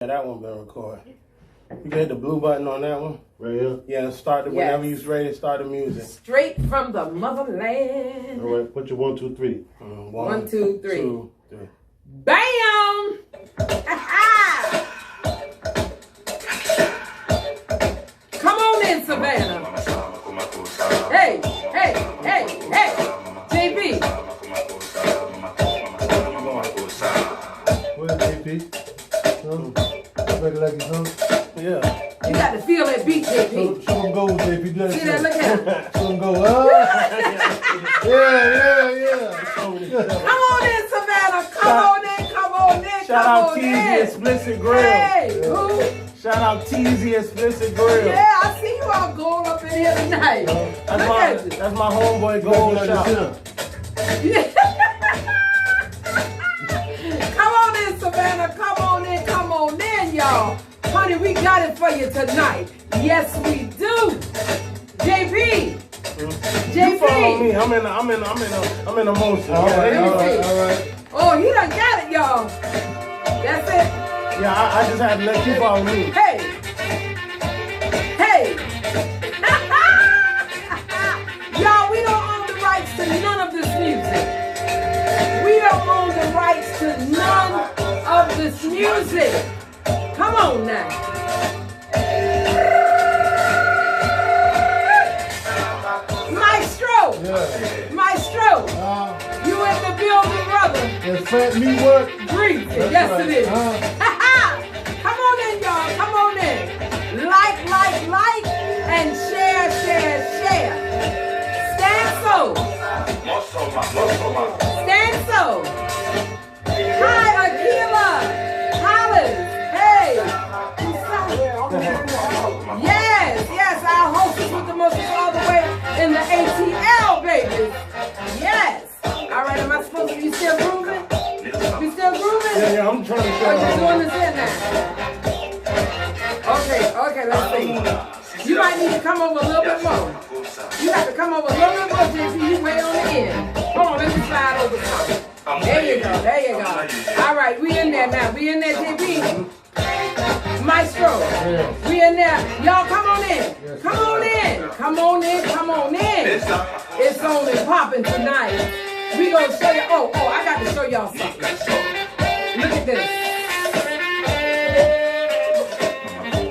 Yeah, that one been recorded. You hit the blue button on that one? Right here? Yeah, start it whenever you're ready to start the music. Straight from the motherland. All right, put your 1, 2, 3. One, two, three. 2, 3. Bam! Come on in, Savannah. Hey, hey, hey, hey. JB. Where's JP? Like it, huh? Yeah. You got to feel that beat, JP. Show them go, JP. Do that See shit. that? Look at Show them go. Yeah. Come on in, Savannah. Come on in. Shout out TZ Explicit Grill. Hey, who? Shout out TZ Explicit Grill. Yeah, I see you all going up in here tonight. That's my homeboy Gold Shop. Yeah. Come on in, Savannah. Come on in, y'all. Honey, we got it for you tonight. Yes, we do. JP. You follow me. I'm in emotion. All right. Oh, he done got it, y'all. That's it. Yeah, I just had to let you follow me. Hey. Y'all, we don't own the rights to none of this music. We don't own the rights to none of this music. Come on now. Maestro. You in the building, brother. That's fat meat work. Breathe. Yes, right. It is. Come on in, y'all. Come on in. Like, and share. Stand so. Hi, Akila. Hollis. Hey. Yes. Our hostess with the muscles all the way in the ATL, baby. Yes. All right, am I supposed to be still grooving? We still grooving? Yeah, I'm trying to show you. Oh, you're doing this in now. Okay, let's see. You might need to come over a little bit more. You got to come over a little bit more, JP. You way on the end. Hold on, let me slide over some. There you go. All right, we in there now. We in there, JP. Maestro. We in there. Y'all come on in. Come on in. It's on and popping tonight. We gonna show you. Oh, I got to show y'all something. Look at this.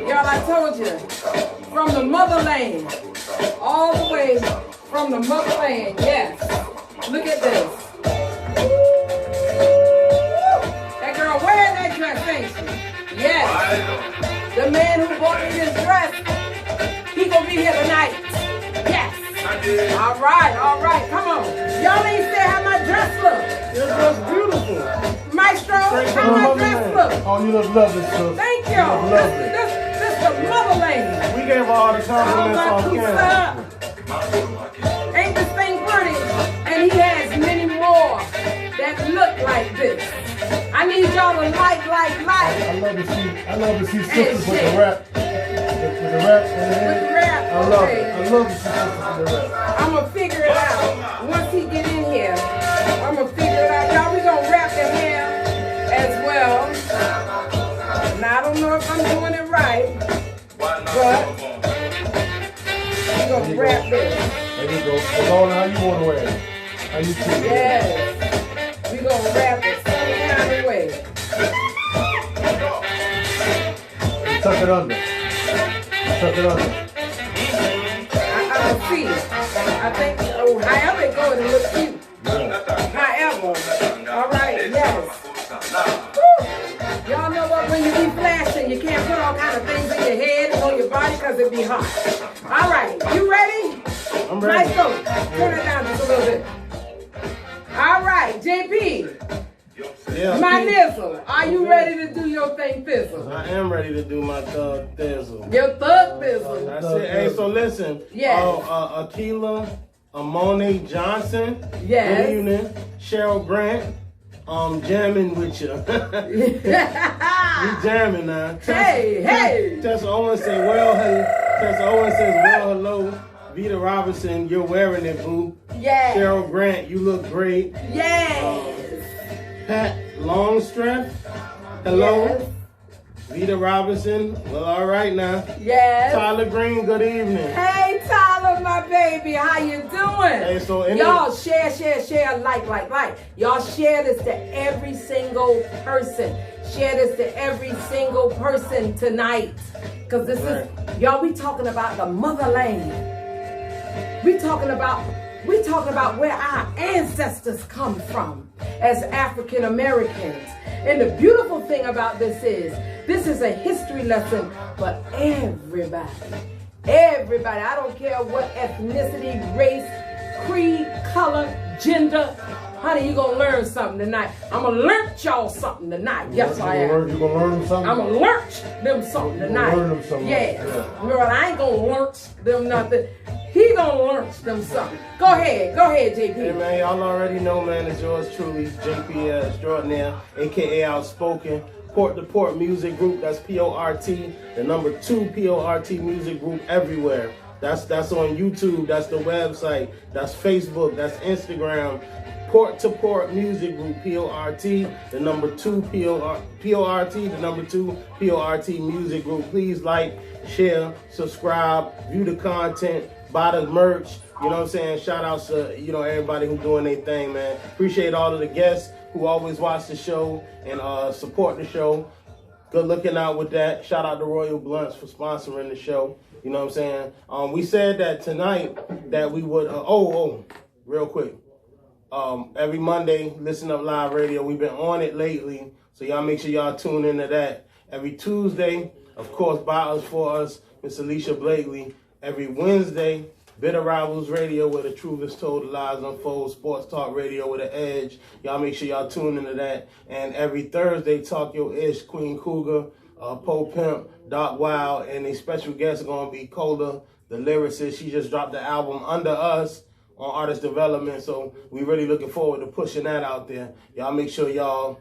Y'all, I told you. From the motherland. All the way from the motherland. Yes. Look at this. That girl wearing that dress, ain't she? Yes. The man who bought me this dress, he gonna be here tonight. Yes. All right. Come on. Y'all ain't say how my dress look. Your dress beautiful. Maestro, how my dress look. Oh, you look lovely, sir. Thank y'all. This the motherland. We gave all the compliments on camera. Ain't this thing pretty? And he has many more that look like this. I need y'all to like. I love to see sisters with the rap. With the rap. I love it. I love to see sisters with the rap. I'm gonna figure it out. Once he get in here, I'm gonna figure it out. Y'all, we gonna wrap the hair as well. Now, I don't know if I'm doing it right, but we gonna wrap this. There you go. It's all how you want to wear it. How you choose it. Yes. We gonna wrap it some kind of way. Tuck it under. I see it. I think, however it goes, it looks cute. Yeah. However. All right, yes. Woo. Y'all know what? When you be flashing, you can't put all kind of things in your head and on your body because it be hot. All right, you ready? I'm ready. Nice go. Turn it down just a little bit. All right, JP. Yeah. My nizzle. Are you ready to do your thing, Thizzle? I am ready to do my thug thizzle. Your thug Thizzle. That's it. Hey, so listen. Yes. Akila, Amone Johnson. Yes. Good evening. Cheryl Grant. Jamming with you. We jamming now. Hey. Tessa Owens says, well, hello. Vita Robinson, you're wearing it, boo. Yes. Cheryl Grant, you look great. Yes. Pat Longstreth, hello. Yes. Vita Robinson. Well, all right now. Yes. Tyler Green, good evening. Hey, Tyler, my baby. How you doing? Hey, so y'all share, like. Y'all share this to every single person. Share this to every single person tonight. Because this is, y'all, we talking about the motherland. We talking about where our ancestors come from as African Americans. And the beautiful thing about this is a history lesson for everybody. Everybody. I don't care what ethnicity, race, creed, color, gender. Honey, you gonna learn something tonight. I'm gonna learn y'all something tonight. Yes, I am. You gonna learn them something? I'm gonna learn them something tonight. Learn them something. Yes. Girl, I ain't gonna learn them nothing. He gonna learn them something. Go ahead, JP. Hey man, y'all already know, man, it's yours truly, JP Extraordinaire, aka Outspoken. Port to Port Music Group, that's PORT, the number 2 PORT Music Group everywhere. That's on YouTube, that's the website, that's Facebook, that's Instagram. Port to Port Music Group, PORT, the number 2 PORT, the number 2 PORT Music Group. Please like, share, subscribe, view the content, buy the merch. You know what I'm saying? Shout outs to, everybody who doing their thing, man. Appreciate all of the guests who always watch the show and support the show. Good looking out with that. Shout out to Royal Blunts for sponsoring the show. You know what I'm saying? We said that tonight that we would, real quick. Every Monday, Listen Up Live Radio. We've been on it lately, so y'all make sure y'all tune into that. Every Tuesday, of course, By Us For Us, Miss Alicia Blakely. Every Wednesday, Bitter Rivals Radio, where the truth is told, the lies unfold. Sports Talk Radio with an edge. Y'all make sure y'all tune into that. And every Thursday, Talk Your Ish, Queen Cougar, Poe Pimp, Doc Wild, and a special guest is going to be Cola, the lyricist. She just dropped the album Under Us on Artist Development, so we really looking forward to pushing that out there. Y'all make sure y'all,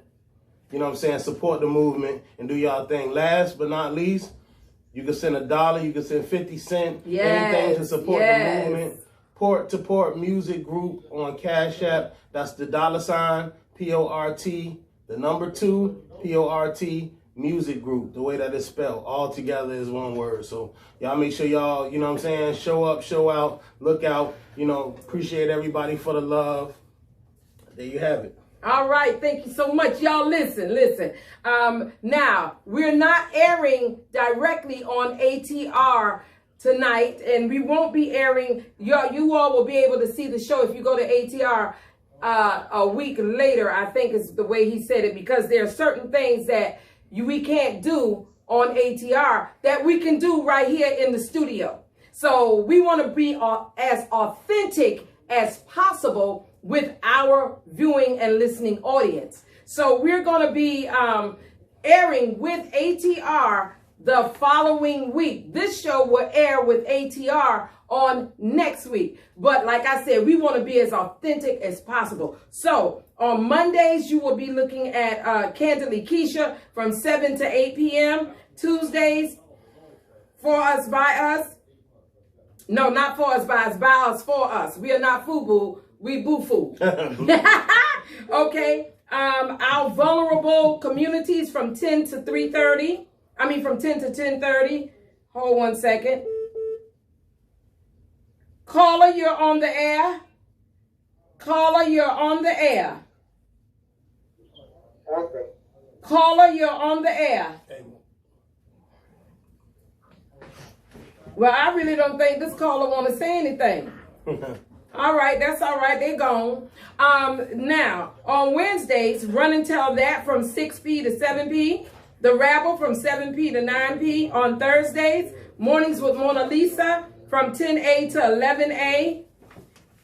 support the movement and do y'all thing. Last but not least, you can send $1, you can send 50 cents, anything to support the movement. Port to Port Music Group on Cash App. That's the $, PORT, the number 2, PORT Music Group, the way that it's spelled. All together is one word. So y'all make sure y'all, show up, show out, look out. Appreciate everybody for the love. There you have it. All right, thank you so much. Y'all listen. Now, we're not airing directly on ATR tonight, and we won't be airing. You all will be able to see the show if you go to ATR a week later, I think is the way he said it, because there are certain things that we can't do on ATR that we can do right here in the studio. So we want to be as authentic as possible with our viewing and listening audience. So we're going to be airing with ATR the following week. This show will air with ATR on next week. But like I said, we want to be as authentic as possible. So on Mondays, you will be looking at Candidly Keisha from 7 to 8 p.m. Tuesdays, For Us, By Us. No, not For Us, By Us, By Us, For Us. We are not FUBU. We boo-foo. Okay. Our vulnerable communities from 10 to 3:30. I mean, from 10 to 10:30. Hold one second. Caller, you're on the air. Caller, you're on the air. Okay. Caller, you're on the air. Well, I really don't think this caller want to say anything. All right, that's all right. They're gone. Now, on Wednesdays, Run and Tell That from 6p to 7p. The Rabble from 7p to 9p. On Thursdays, Mornings with Mona Lisa from 10a to 11a.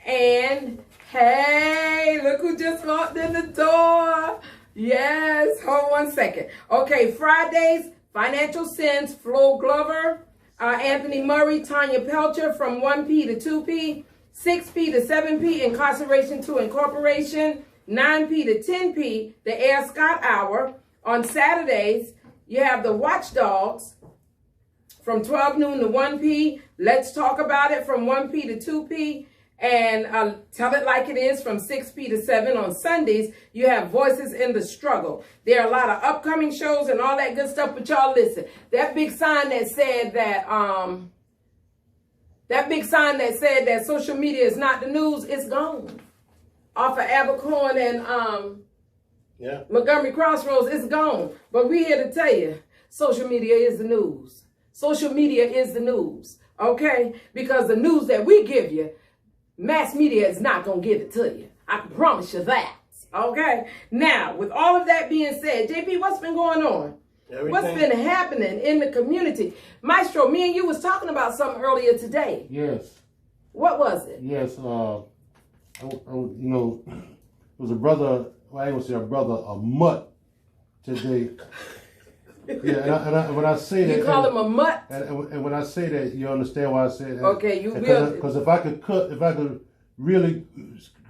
And, hey, look who just walked in the door. Yes, hold one second. Okay, Fridays, Financial Sense, Flo Glover, Anthony Murray, Tanya Pelcher from 1p to 2p. 6p to 7p, Incarceration to Incorporation. 9p to 10p, the Air Scott Hour. On Saturdays, you have the Watchdogs from 12 noon to 1p. Let's Talk About It from 1p to 2p. And Tell It Like It Is from 6 p. to 7 on Sundays. You have Voices in the Struggle. There are a lot of upcoming shows and all that good stuff, but y'all listen. That big sign that said that social media is not the news, it's gone. Off of Abercorn and Montgomery Crossroads, it's gone. But we're here to tell you, social media is the news. Social media is the news, okay? Because the news that we give you, mass media is not going to give it to you. I can promise you that. Okay? Now, with all of that being said, JP, what's been going on? Everything. What's been happening in the community? Maestro, me and you was talking about something earlier today. Yes. What was it? Yes. It was a brother, well, I ain't gonna say a brother, a mutt today. Yeah, and when I say that, you call him a mutt, and when I say that, you understand why I say that. Okay, you will. Because if I could really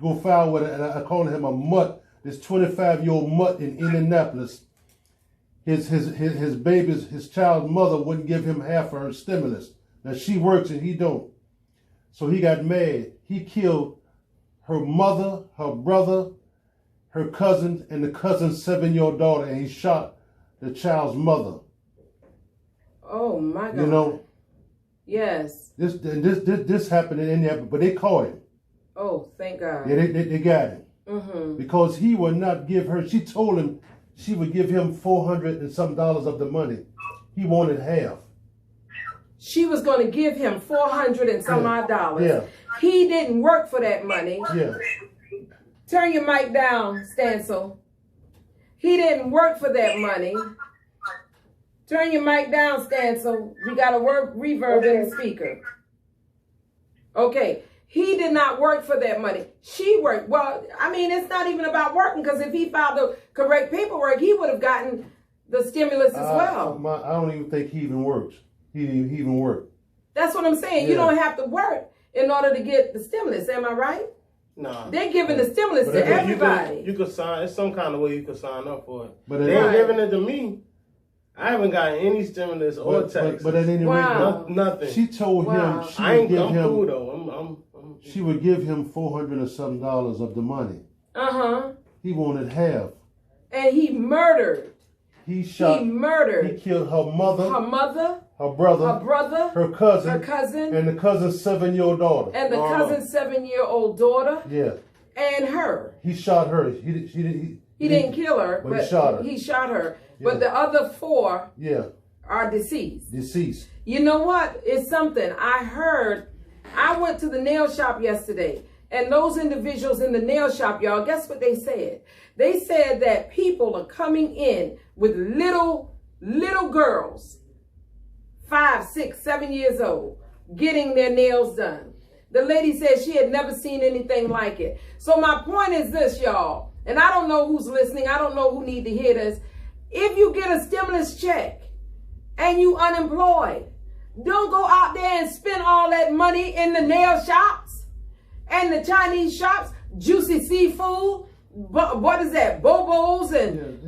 go foul with it, and I call him a mutt, this 25-year-old mutt in Indianapolis, his child's mother wouldn't give him half of her stimulus. Now she works and he don't, so he got mad. He killed her mother, her brother, her cousin, and the cousin's 7-year-old daughter, and he shot the child's mother. Oh my God! You know. Yes. This happened in Indianapolis, but they caught him. Oh, thank God. Yeah, they got him. Mm-hmm. Because he would not give her. She told him she would give him $400 and some of the money. He wanted half. She was going to give him $400 and some odd dollars. Yeah. He didn't work for that money. Yeah. Turn your mic down, Stancil. He didn't work for that money. Turn your mic down, Stancil. We got a reverb in the speaker. Okay. He did not work for that money. She worked. Well, I mean, it's not even about working, because if he filed the correct paperwork, he would have gotten the stimulus as well. I don't even think he even works. He even worked. That's what I'm saying. Yeah. You don't have to work in order to get the stimulus. Am I right? No. They're giving the stimulus to everybody. You could sign. It's some kind of way you could sign up for it. But they ain't giving it to me. I haven't gotten any stimulus or text. But at any rate, nothing. She told him she would give him. Cool though. She would give him $400 and some of the money. He wanted half. And he murdered. He murdered. He killed her mother. Her brother. Her cousin. And the cousin's 7-year-old daughter. And the cousin's 7-year-old daughter. Yeah. And her. He shot her. He didn't kill her, but he shot her. Yeah. But the other 4 are deceased. You know what? It's something I heard. I went to the nail shop yesterday, and those individuals in the nail shop, y'all, guess what they said? They said that people are coming in with little girls, 5, 6, 7 years old, getting their nails done. The lady said she had never seen anything like it. So my point is this, y'all, and I don't know who's listening. I don't know who need to hear this. If you get a stimulus check and you unemployed, don't go out there and spend all that money in the nail shops and the Chinese shops, Juicy Seafood, what is that, Bobo's and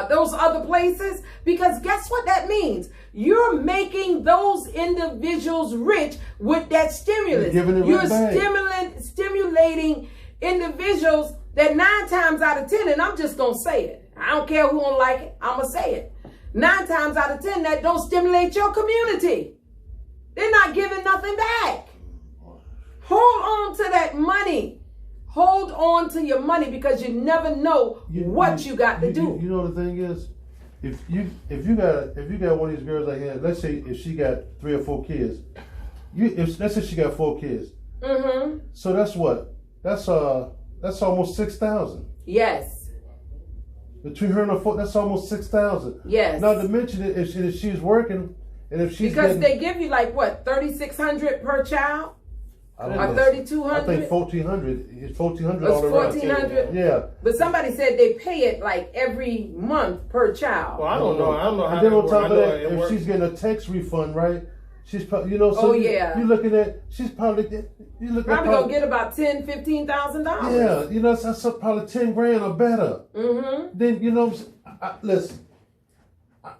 those other places. Because guess what that means? You're making those individuals rich with that stimulus. You're stimulating individuals that 9 times out of 10, and I'm just going to say it. I don't care who don't like it. I'm going to say it. 9 times out of 10, that don't stimulate your community. They're not giving nothing back. Hold on to that money. Hold on to your money, because you never know what you got to do. You know the thing is, if you got one of these girls like that, let's say if she got 3 or 4 kids, let's say she got 4 kids. Mm-hmm. So that's what? That's almost 6,000. Yes. Between her and her 4, that's almost 6,000. Yes. Not to mention it, if she's working, and if she's because they give you like what, $3,600 per child, or $3,200. I think $1,400. It's $1,400 all around. $1,400. Yeah. But somebody said they pay it like every month per child. Well, I don't know how. And then on top of that, if she's getting a tax refund, right? She's probably, So you're looking at, she's probably gonna get about $10,000, $15,000. Yeah, that's probably $10,000 or better. Mm-hmm. Then listen,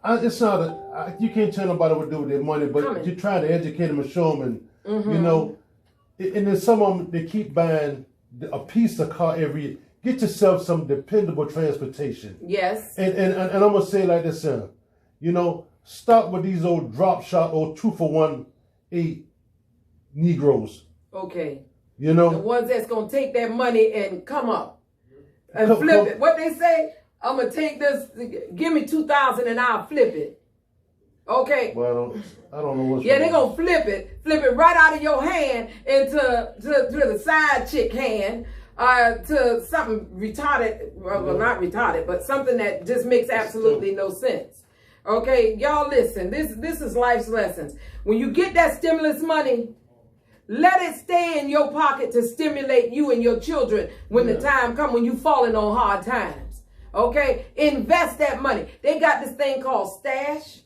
it's not you can't tell nobody what to do with their money, but you try to educate them and show them, and And then some of them, they keep buying a piece of car every year. Get yourself some dependable transportation. Yes. And I'm going to say it like this, you know, stop with these old drop shot or 2-for-1 Negroes. Okay. You know? The ones that's going to take that money and come up and flip it. What they say, I'm going to take this, give me $2,000 and I'll flip it. Okay. Well, I don't know what's Yeah, they're going to flip it right out of your hand into to the side chick hand, to something retarded, well, not retarded, but something that just makes absolutely no sense. Okay, y'all listen, this is life's lessons. When you get that stimulus money, let it stay in your pocket to stimulate you and your children when the time comes, when you falling on hard times. Okay, invest that money. They got this thing called Stash.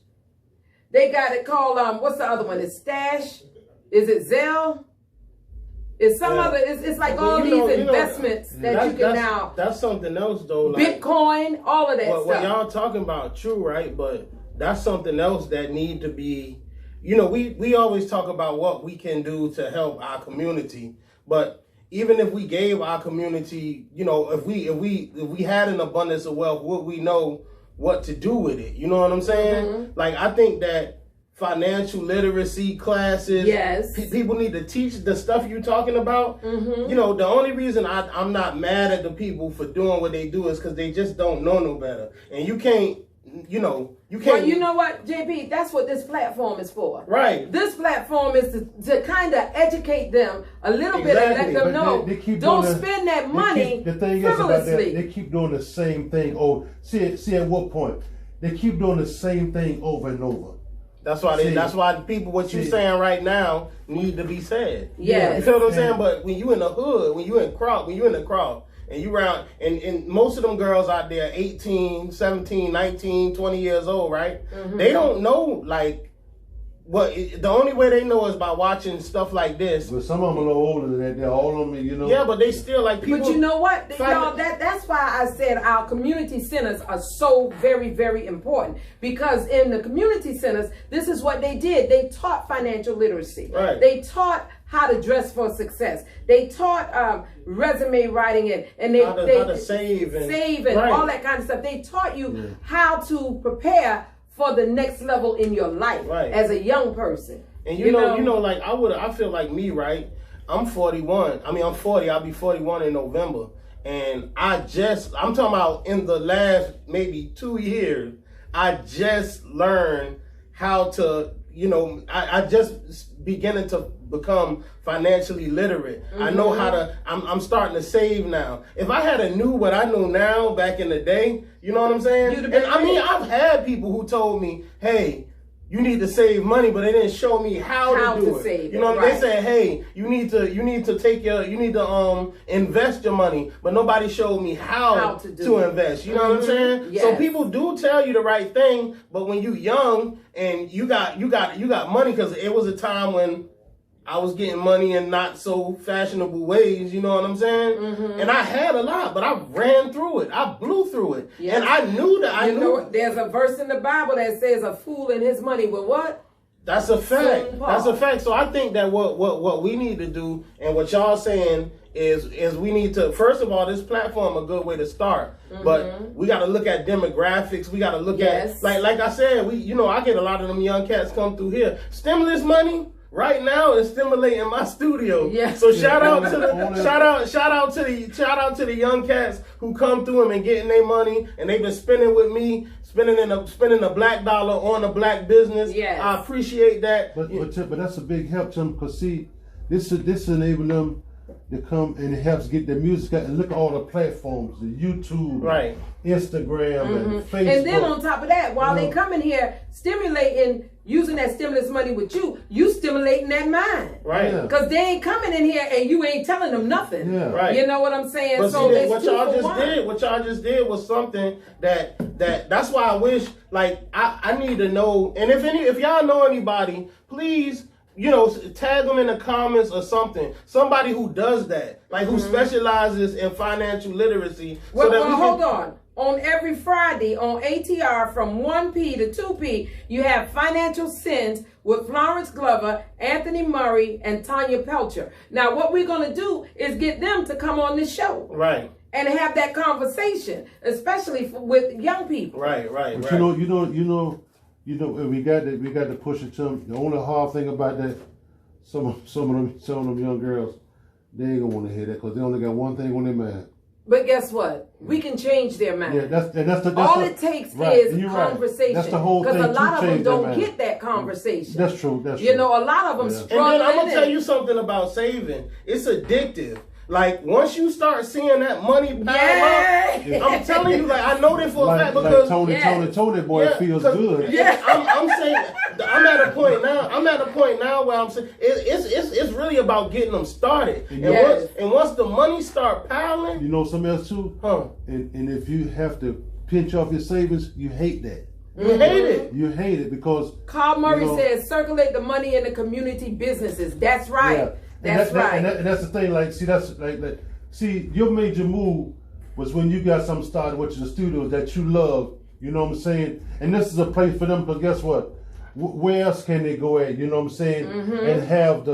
They got it called, what's the other one? It's Stash. Is it Zelle? It's some other, it's like all these investments that you can now. That's something else though. Like, Bitcoin, all of that stuff. What y'all talking about, true, right? But that's something else that need to be, you know, we always talk about what we can do to help our community. But even if we gave our community, you know, if we had an abundance of wealth, would we know what to do with it? You know what I'm saying? Mm-hmm. Like, I think that financial literacy classes, yes, people need to teach the stuff you're talking about. Mm-hmm. You know, the only reason I'm not mad at the people for doing what they do is because they just don't know no better. And you can't, you know, you can't. Well, you know what, JP, that's what this platform is for. Right. This platform is to kind of educate them a little bit and let them know. Don't spend that money the thing is about that, frivolously. they keep doing the same thing. Oh, see at what point? They keep doing the same thing over and over. That's why people, what you're saying right now, need to be said. Yes. You feel what I'm saying? But when you in the hood, when you in the crowd, and you around, and most of them girls out there, 18, 17, 19, 20 years old, right? Mm-hmm. They don't know, like, the only way they know is by watching stuff like this. But some of them are a little older than that. They're all of them, you know. Yeah, but they still like people. But you know what, y'all? That's why I said our community centers are so very, very important. Because in the community centers, this is what they did. They taught financial literacy. Right. They taught how to dress for success. They taught resume writing and how to save and right. all that kind of stuff. They taught you how to prepare for the next level in your life as a young person. And you know, like I feel like me, right? I'm 41. I mean, I'm 40. I'll be 41 in November. And I'm talking about in the last maybe 2 years, I just learned how to, you know, I just beginning to become financially literate. Mm-hmm. I know how to, I'm starting to save now. If I had a knew what I know now back in the day, you know what I'm saying? And I mean, I've had people who told me, hey, you need to save money, but they didn't show me how to do it. Save you know, right. They said, hey, you need to invest your money, but nobody showed me how to invest. You know what I'm saying? Yes. So people do tell you the right thing, but when you young and you got money, because it was a time when I was getting money in not so fashionable ways, you know what I'm saying? Mm-hmm. And I had a lot, but I ran through it. I blew through it. Yes. And I knew that you know, there's a verse in the Bible that says a fool and his money will what? That's a fact. That's a fact. So I think that what we need to do and what y'all saying is we need to, first of all, this platform a good way to start. Mm-hmm. But we got to look at demographics. We got to look at, like I said, I get a lot of them young cats come through here. Stimulus money right now is stimulating my studio. Yes. So shout out to the young cats who come through them and getting their money, and they've been spending with me, spending a black dollar on a black business. Yes. I appreciate that. But that's a big help to them, because see, this enable them to come, and it helps get their music out. And look at all the platforms, the YouTube, right, Instagram, and Facebook. And then on top of that, while they come in here stimulating, using that stimulus money with you stimulating that mind. Right. Because they ain't coming in here and you ain't telling them nothing. Yeah. Right. You know what I'm saying? But so see, what y'all just did was something that's why I wish, like, I need to know, and if y'all know anybody, please tag them in the comments or something. Somebody who does that, like who specializes in financial literacy. Well, hold on. On every Friday on ATR from 1P to 2P, you have Financial Sense with Florence Glover, Anthony Murray, and Tanya Pelcher. Now, what we're going to do is get them to come on this show. Right. And have that conversation, especially with young people. Right. But we got to push it to them. The only hard thing about that, some of them young girls, they ain't gonna want to hear that because they only got one thing on their mind. But guess what? We can change their mind. Yeah, that's it takes is conversation. That's the whole thing. Because a lot of them don't get that conversation. That's true. That's true. A lot of them struggle. And then I'm gonna tell you something about saving. It's addictive. Like, once you start seeing that money pile up, I'm telling you, like, I know this for a fact because Tony boy, it feels good. Yeah, I'm saying, I'm at a point now where I'm saying it's really about getting them started. And once the money start piling, you know something else too, and if you have to pinch off your savings, you hate that. You hate it. You hate it because Carl Murray says circulate the money in the community businesses. That's right. Yeah. That's right. And that's the thing. Like, see, your major move was when you got something started, which is a studio that you love. You know what I'm saying? And this is a place for them. But guess what? Where else can they go at? You know what I'm saying? And have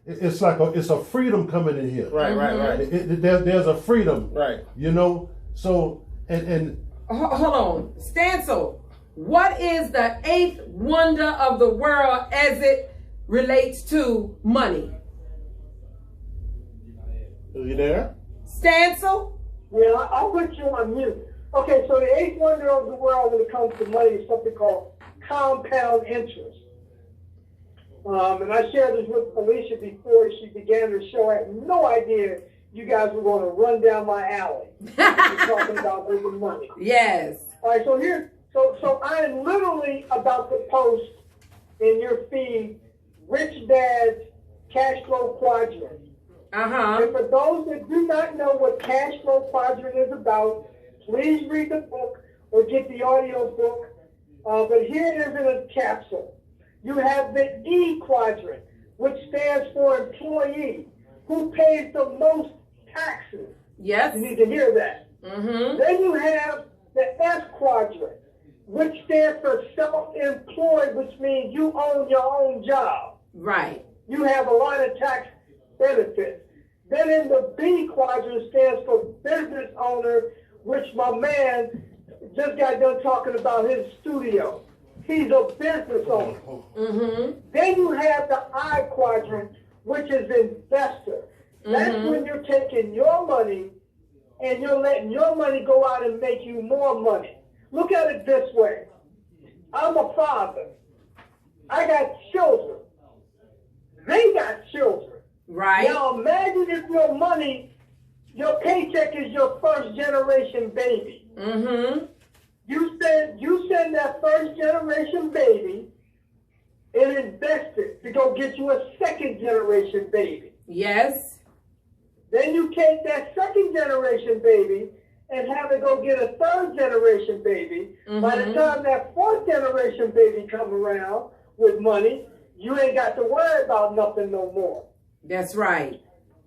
it's a freedom coming in here. Right. There's a freedom. Right. You know. So and hold on, Stancil. What is the 8th wonder of the world as it relates to money? Are you there? Stancil? Yeah, I'll put you on mute. Okay, so the 8th wonder of the world when it comes to money is something called compound interest. And I shared this with Alicia before she began her show. I had no idea you guys were going to run down my alley. Talking about making money. Yes. All right, so I am literally about to post in your feed Rich Dad's Cash Flow Quadrant. And for those that do not know what Cash Flow Quadrant is about, please read the book or get the audio book. But here it is in a capsule. You have the E quadrant, which stands for employee, who pays the most taxes. Yes. You need to hear that. Then you have the F quadrant, which stands for self-employed, which means you own your own job. Right. You have a lot of tax benefits. Then in the B quadrant stands for business owner, which my man just got done talking about his studio. He's a business owner. Then you have the I quadrant, which is investor. That's when you're taking your money and you're letting your money go out and make you more money. Look at it this way. I'm a father. I got children. They got children. Right. Now imagine if your money, your paycheck is your first generation baby. You send that first generation baby and invest it to go get you a second generation baby. Yes. Then you take that second generation baby and have it go get a third generation baby. By the time that fourth generation baby come around with money, you ain't got to worry about nothing no more. That's right.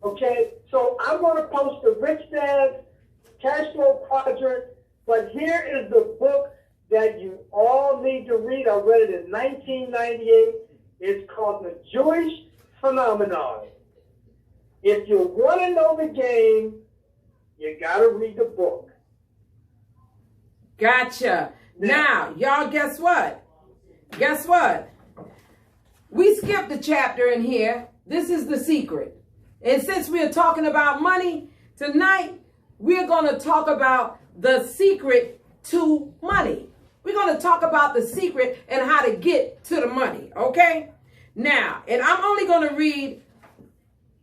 Okay, so I'm going to post the Rich Dad's Cash Flow Quadrant, but here is the book that you all need to read. I read it in 1998. It's called The Jewish Phenomenon. If you want to know the game, you got to read the book. Gotcha. Now, y'all, guess what? Guess what? We skipped a chapter in here. This is the secret. And since we are talking about money, tonight we're going to talk about the secret to money. We're going to talk about the secret and how to get to the money, okay? Now, and I'm only going to read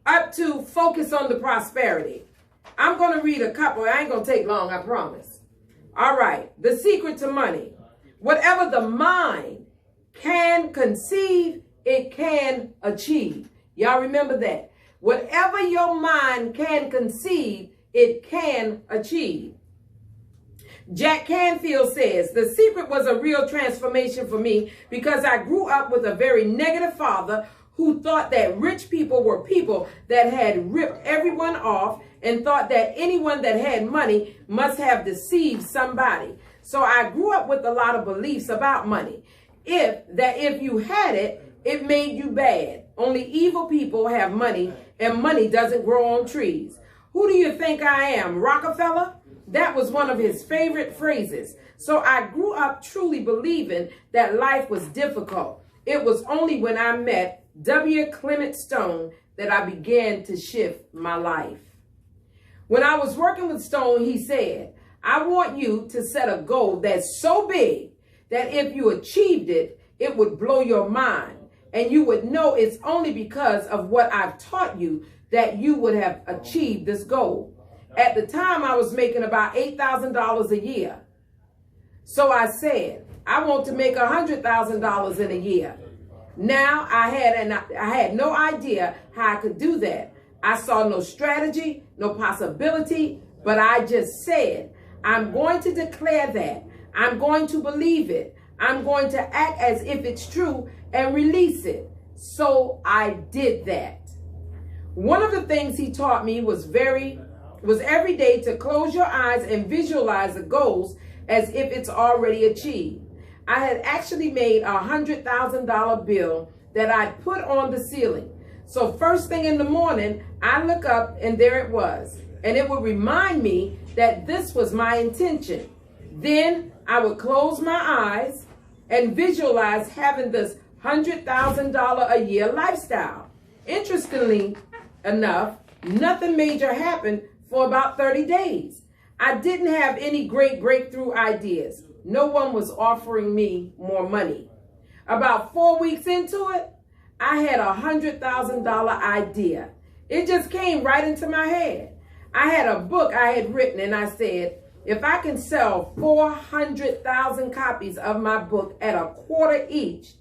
up to focus on the prosperity. I'm going to read a couple. I ain't going to take long, I promise. All right. The secret to money. Whatever the mind can conceive, it can achieve. Y'all remember that. Whatever your mind can conceive, it can achieve. Jack Canfield says, the secret was a real transformation for me because I grew up with a very negative father who thought that rich people were people that had ripped everyone off and thought that anyone that had money must have deceived somebody. So I grew up with a lot of beliefs about money. If you had it, it made you bad. Only evil people have money, and money doesn't grow on trees. Who do you think I am, Rockefeller? That was one of his favorite phrases. So I grew up truly believing that life was difficult. It was only when I met W. Clement Stone that I began to shift my life. When I was working with Stone, he said, I want you to set a goal that's so big that if you achieved it, it would blow your mind. And you would know it's only because of what I've taught you that you would have achieved this goal. At the time, I was making about $8,000 a year. So I said, I want to make $100,000 in a year. Now I had no idea how I could do that. I saw no strategy, no possibility, but I just said, I'm going to declare that. I'm going to believe it. I'm going to act as if it's true and release it. So I did that. One of the things he taught me was every day to close your eyes and visualize the goals as if it's already achieved. I had actually made a $100,000 bill that I put on the ceiling. So first thing in the morning, I look up and there it was. And it would remind me that this was my intention. Then I would close my eyes and visualize having this $100,000 a year lifestyle. Interestingly enough, nothing major happened for about 30 days. I didn't have any great breakthrough ideas. No one was offering me more money. About 4 weeks into it, I had a $100,000 idea. It just came right into my head. I had a book I had written and I said, if I can sell 400,000 copies of my book at a quarter each,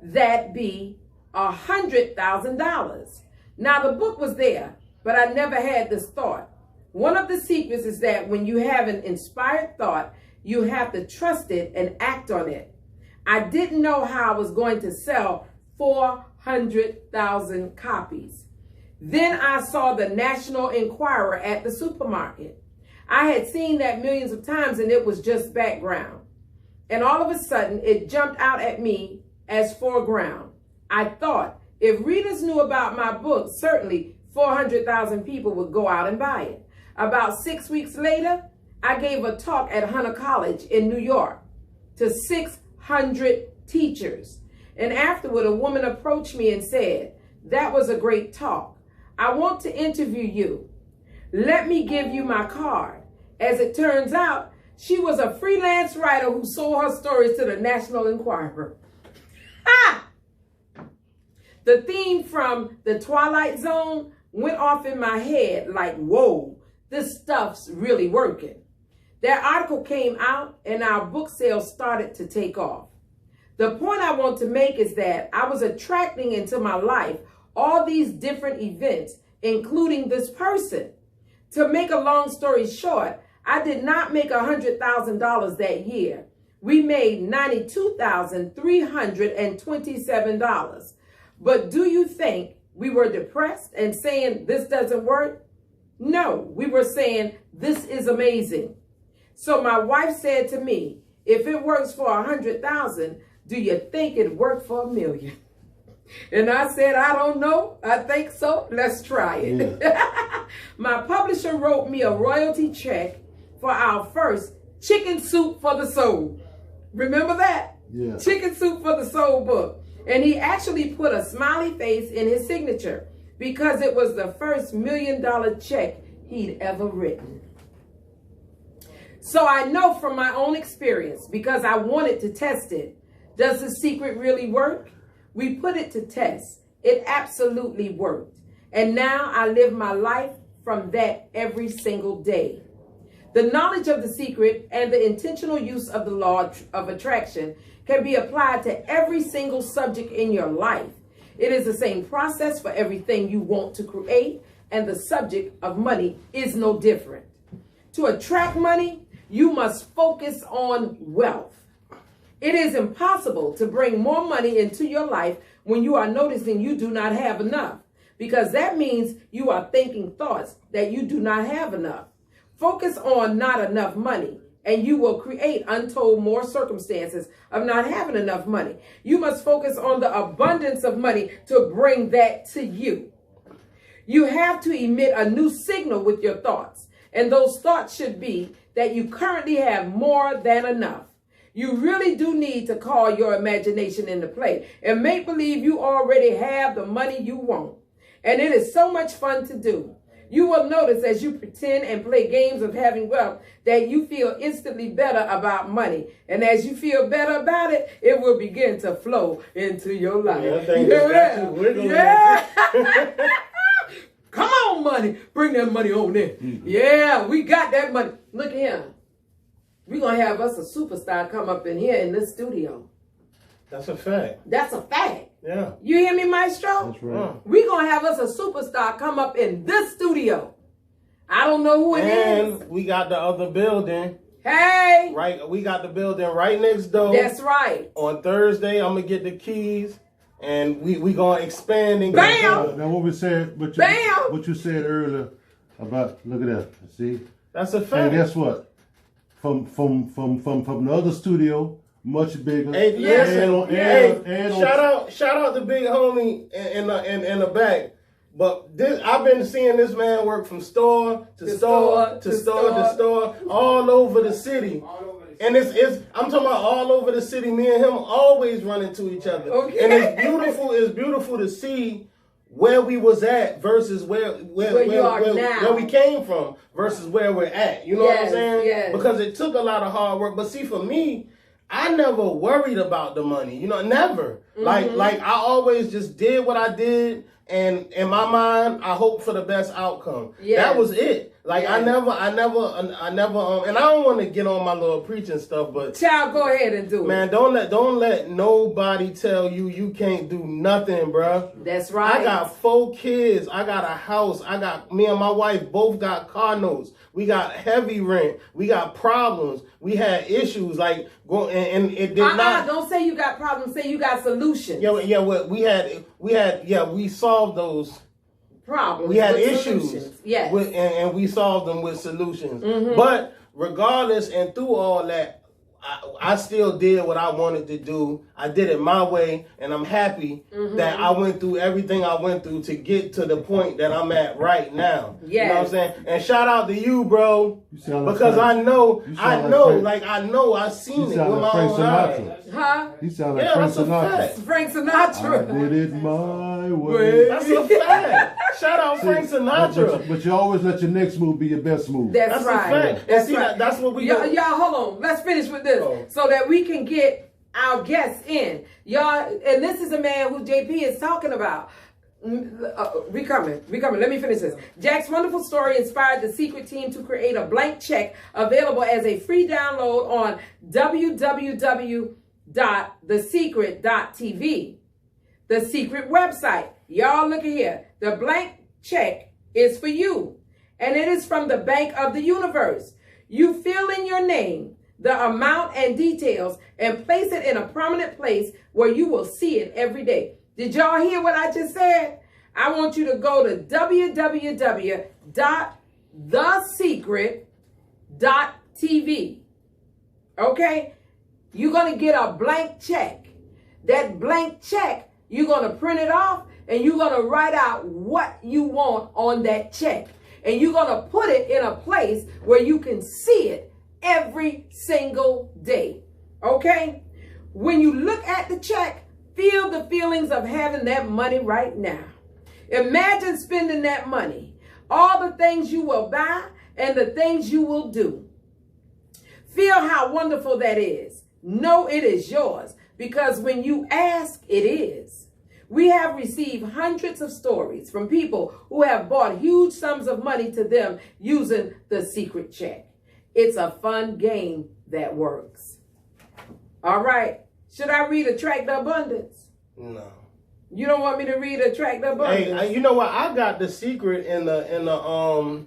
that'd be $100,000. Now the book was there, but I never had this thought. One of the secrets is that when you have an inspired thought, you have to trust it and act on it. I didn't know how I was going to sell 400,000 copies. Then I saw the National Enquirer at the supermarket. I had seen that millions of times and it was just background. And all of a sudden it jumped out at me as foreground. I thought if readers knew about my book, certainly 400,000 people would go out and buy it. About 6 weeks later, I gave a talk at Hunter College in New York to 600 teachers. And afterward, a woman approached me and said, that was a great talk. I want to interview you. Let me give you my card. As it turns out, she was a freelance writer who sold her stories to the National Enquirer. Ah! The theme from The Twilight Zone went off in my head like, whoa, this stuff's really working. That article came out and our book sales started to take off. The point I want to make is that I was attracting into my life all these different events, including this person. To make a long story short, I did not make $100,000 that year. We made $92,327. But do you think we were depressed and saying this doesn't work? No, we were saying this is amazing. So my wife said to me, if it works for 100,000, do you think it'd work for 1,000,000? And I said, I don't know. I think so. Let's try it. Yeah. My publisher wrote me a royalty check for our first Chicken Soup for the Soul. Remember that? Yeah. Chicken Soup for the Soul book. And he actually put a smiley face in his signature because it was the first $1 million check he'd ever written. So I know from my own experience, because I wanted to test it, does the secret really work? We put it to test. It absolutely worked. And now I live my life from that every single day. The knowledge of the secret and the intentional use of the law of attraction can be applied to every single subject in your life. It is the same process for everything you want to create, and the subject of money is no different. To attract money, you must focus on wealth. It is impossible to bring more money into your life when you are noticing you do not have enough, because that means you are thinking thoughts that you do not have enough. Focus on not enough money, and you will create untold more circumstances of not having enough money. You must focus on the abundance of money to bring that to you. You have to emit a new signal with your thoughts, and those thoughts should be that you currently have more than enough. You really do need to call your imagination into play and make believe you already have the money you want. And it is so much fun to do. You will notice as you pretend and play games of having wealth that you feel instantly better about money. And as you feel better about it, it will begin to flow into your life. Yeah. Come on, money. Bring that money on in. Yeah, we got that money. Look at him. We're going to have us a superstar come up in here in this studio. That's a fact. That's a fact. Yeah. You hear me, Maestro? That's right. We're going to have us a superstar come up in this studio. I don't know who it is. And we got the other building. Hey. Right. We got the building right next door. That's right. On Thursday, I'm going to get the keys. And we going to expand and Bam! Now what we said, Bam! what you said earlier about, look at that, see? That's a fact. And guess what? From the other studio, much bigger. Hey, shout out to Big Homie in the back. But this, I've been seeing this man work from store to store, all over the city. And it's I'm talking about all over the city. Me and him always run into each other. Okay. And it's beautiful to see where we was at versus where we came from versus where we're at. You know what I'm saying? Yes. Because it took a lot of hard work. But see, for me, I never worried about the money. You know, never. Mm-hmm. Like I always just did what I did, and in my mind, I hoped for the best outcome. Yes. That was it. Like Yes. I never, and I don't want to get on my little preaching stuff, but Child, go ahead and do it. man, don't let nobody tell you can't do nothing, bruh. That's right. I got 4 kids. I got a house. Me and my wife both got car notes. We got heavy rent. We got problems. We had issues and it did not. Don't say you got problems. Say you got solutions. We solved those Problems. we had with issues. solutions. Yes. And we solved them with solutions. Mm-hmm. But regardless and through all that, I still did what I wanted to do. I did it my way, and I'm happy that I went through everything I went through to get to the point that I'm at right now. Yes. You know what I'm saying? And shout out to you, bro. You sound like Because Frank. I seen You it sound with like my Frank own eyes. Sinatra. Huh? You sound like Yeah, Frank that's a Sinatra. fact. Frank I Sinatra. did it my way. That's a fact. Shout out Frank Sinatra. But you always let your next move be your best move. That's That's right. a fact. And That's see, right. that's what we Y'all, do. hold on. Let's finish with this Oh. so that we can get our guests in. Y'all, and this is a man who JP is talking about. We coming. Let me finish this. Jack's wonderful story inspired the Secret team to create a blank check available as a free download on www.thesecret.tv. The Secret website. Y'all look at here. The blank check is for you. And it is from the Bank of the Universe. You fill in your name, the amount and details, and place it in a prominent place where you will see it every day. Did y'all hear what I just said? I want you to go to www.thesecret.tv. Okay? You're going to get a blank check. That blank check, you're going to print it off, and you're going to write out what you want on that check. And you're going to put it in a place where you can see it every single day. Okay? When you look at the check, feel the feelings of having that money right now. Imagine spending that money, all the things you will buy and the things you will do. Feel how wonderful that is. Know it is yours, because when you ask, it is. We have received hundreds of stories from people who have bought huge sums of money to them using the secret check. It's a fun game that works. All right. Should I read Attract the Abundance? No. You don't want me to read Attract the Abundance? Hey, you know what? I got the secret in the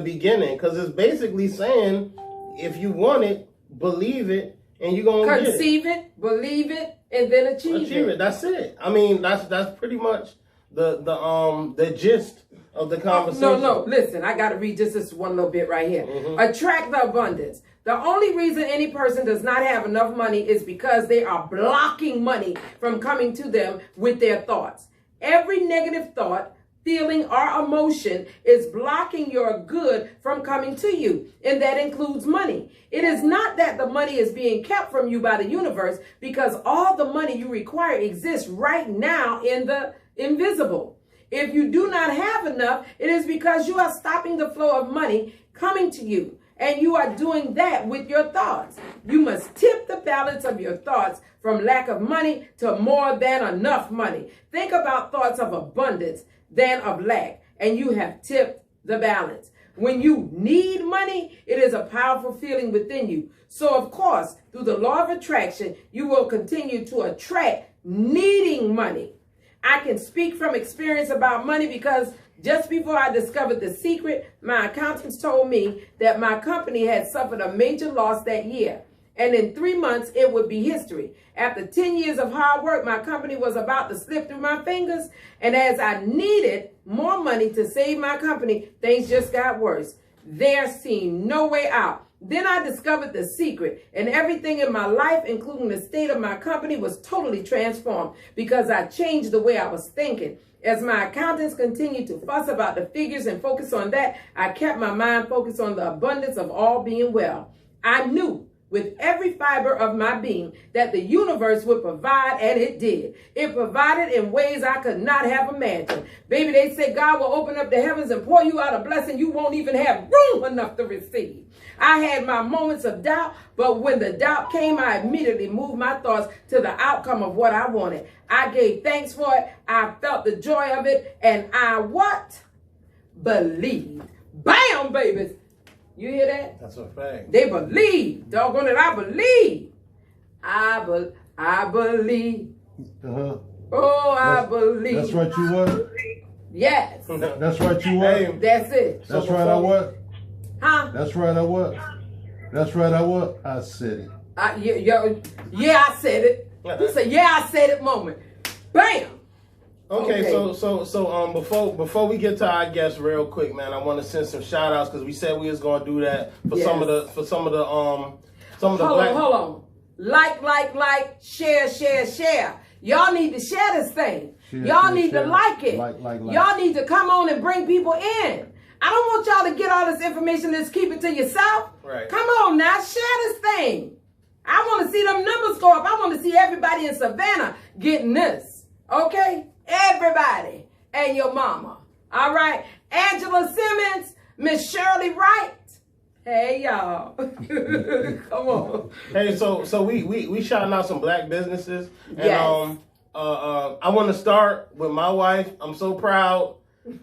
beginning, because it's basically saying if you want it, believe it, and you're gonna conceive it, believe it, and then achieve it. That's it. I mean, that's pretty much the gist of the conversation. No, listen, I got to read just this one little bit right here. Attract the abundance. The only reason any person does not have enough money is because they are blocking money from coming to them with their thoughts. Every negative thought, feeling, or emotion is blocking your good from coming to you, and that includes money. It is not that the money is being kept from you by the universe, because all the money you require exists right now in the invisible. If you do not have enough, it is because you are stopping the flow of money coming to you, and you are doing that with your thoughts. You must tip the balance of your thoughts from lack of money to more than enough money. Think about thoughts of abundance than of lack, and you have tipped the balance. When you need money, it is a powerful feeling within you. So, of course, through the law of attraction, you will continue to attract needing money. I can speak from experience about money because just before I discovered the secret, my accountants told me that my company had suffered a major loss that year. And in 3 months, it would be history. After 10 years of hard work, my company was about to slip through my fingers. And as I needed more money to save my company, things just got worse. There seemed no way out. Then I discovered the secret, and everything in my life, including the state of my company, was totally transformed because I changed the way I was thinking. As my accountants continued to fuss about the figures and focus on that, I kept my mind focused on the abundance of all being well. I knew with every fiber of my being that the universe would provide, and it did. It provided in ways I could not have imagined. Baby, they say God will open up the heavens and pour you out a blessing you won't even have room enough to receive. I had my moments of doubt, but when the doubt came, I immediately moved my thoughts to the outcome of what I wanted. I gave thanks for it. I felt the joy of it, and I what? Believed. Bam, babies. You hear that? That's a fact. They believe. Doggone it, I believe. I believe. Uh-huh. Oh, I believe. That's right, you what? Yes. That's right, you what? That's it. That's right, I what? Huh? That's right, I what? That's right, I what? I said it. Yeah, I said it. You say, yeah, I said it moment. Bam. Okay, so before we get to our guests real quick, man, I want to send some shout outs because we said we was gonna do that for some of the Hold on. Like, share. Y'all need to share this thing. Y'all need to like it. Y'all need to come on and bring people in. I don't want y'all to get all this information and just keep it to yourself. Right. Come on now, share this thing. I want to see them numbers go up. I want to see everybody in Savannah getting this. Okay? Everybody and your mama. All right? Angela Simmons, Miss Shirley Wright. Hey, y'all. Come on. Hey, so we shouting out some black businesses. And Yes. I want to start with my wife. I'm so proud.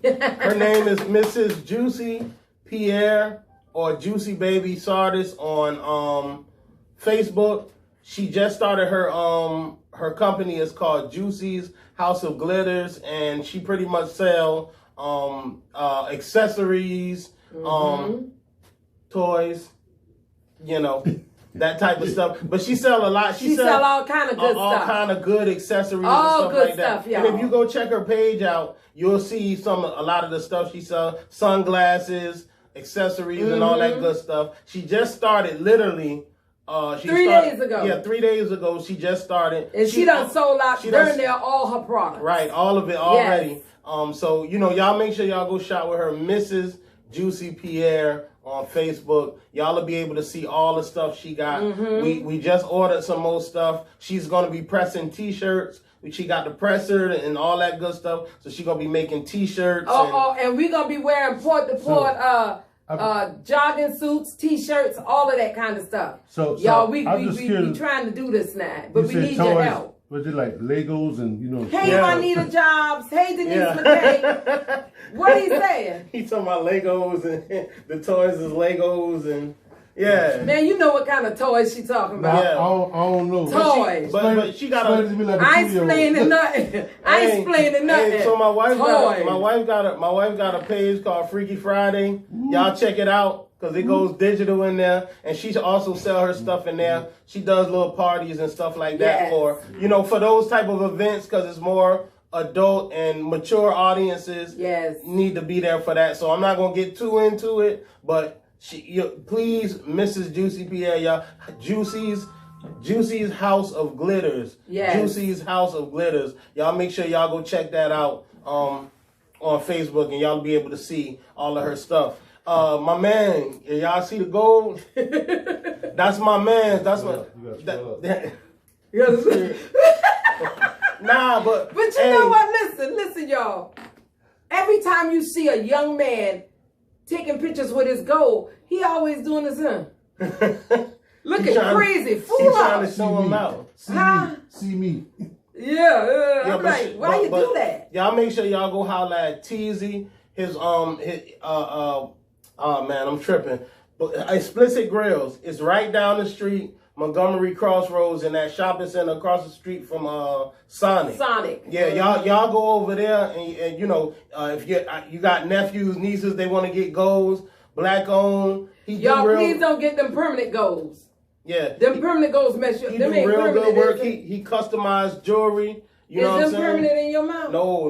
Her name is Mrs. Juicy Pierre or Juicy Baby Sardis on Facebook. She just started her company is called Juicy's House of Glitters, and she pretty much sell accessories, toys, you know, that type of stuff. But she sell a lot. She sell all kind of good all stuff. kind of good accessories All and stuff good like that. stuff, y'all. And if you go check her page out, you'll see a lot of the stuff she sells: sunglasses, accessories, and all that good stuff. She just started literally. 3 days ago. Yeah, 3 days ago she just started. And she done sold out during there all her products. Right, all of it already. Yes. So, you know, y'all make sure y'all go shop with her, Mrs. Juicy Pierre on Facebook. Y'all will be able to see all the stuff she got. We just ordered some more stuff. She's going to be pressing t-shirts. She got the presser and all that good stuff. So she's going to be making t-shirts. And we're going to be wearing port-to-port jogging suits, t-shirts, all of that kind of stuff. So y'all, we trying to do this now, but we need your help. Was it like Legos and, you know? Hey, Juanita Jobs. Hey, Denise McKay. What he saying? He's talking about Legos and the toys is Legos and Yeah. Man, you know what kind of toys she talking about. Yeah. I don't know. Toys. But she got explain it to me like a I ain't 2-year-old. explaining nothing. I ain't explaining nothing. Hey, so my wife Toys. got a page called Freaky Friday. Y'all check it out because it goes digital in there, and she also sell her stuff in there. She does little parties and stuff like that Yes. for for those type of events because it's more adult and mature audiences. Yes. Need to be there for that. So I'm not gonna get too into it, but please, Mrs. Juicy Pierre, y'all, Juicy's House of Glitters. Yes. Juicy's House of Glitters. Y'all make sure y'all go check that out on Facebook, and y'all be able to see all of her stuff. My man, y'all see the gold? That's my man. That's my. Nah, but you know what? Listen, y'all. Every time you see a young man taking pictures with his gold, he always doing his looking crazy. He's Fool trying to us. show him out. See me. Yeah, I'm but like, why you do that? Y'all make sure y'all go holler at Teasy. Man, I'm tripping. But Explicit Grills, it's right down the street, Montgomery Crossroads, in that shopping center across the street from Sonic. Yeah, y'all go over there, and if you got nephews, nieces, they want to get golds, black owned. Please don't get them permanent golds. Yeah, them permanent golds mess you up. He Them do ain't real permanent. good work. He customized jewelry. You know what I'm saying? Is them permanent in your mouth? No.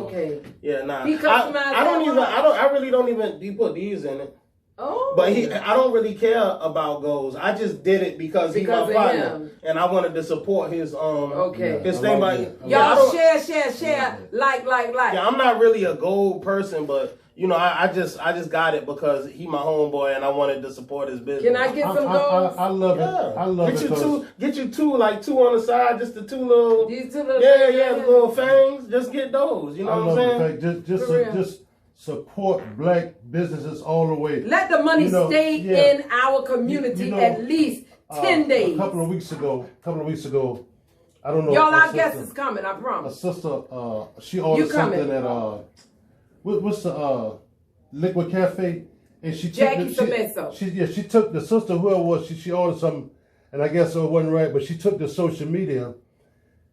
Okay. Yeah, nah. He customized. I really don't even. He put these in it. Oh. But I don't really care about goals. I just did it because he's my partner, and I wanted to support his his thing. Y'all share, like. Yeah, I'm not really a gold person, but I just got it because he my homeboy, and I wanted to support his business. Can I get some gold? I love it. I love Get you two on the side, just the two little. These two little. The little fangs. Just get those. You know what I'm saying? Just support black businesses all the way. Let the money stay in our community at least 10 days. A couple of weeks ago, I don't know. Y'all, our guest is coming, I promise. A sister, she ordered something at what's the Liquid Cafe, and she Jackie Tomeso. She took the sister, whoever it was, she ordered something, and I guess it wasn't right, but she took the social media.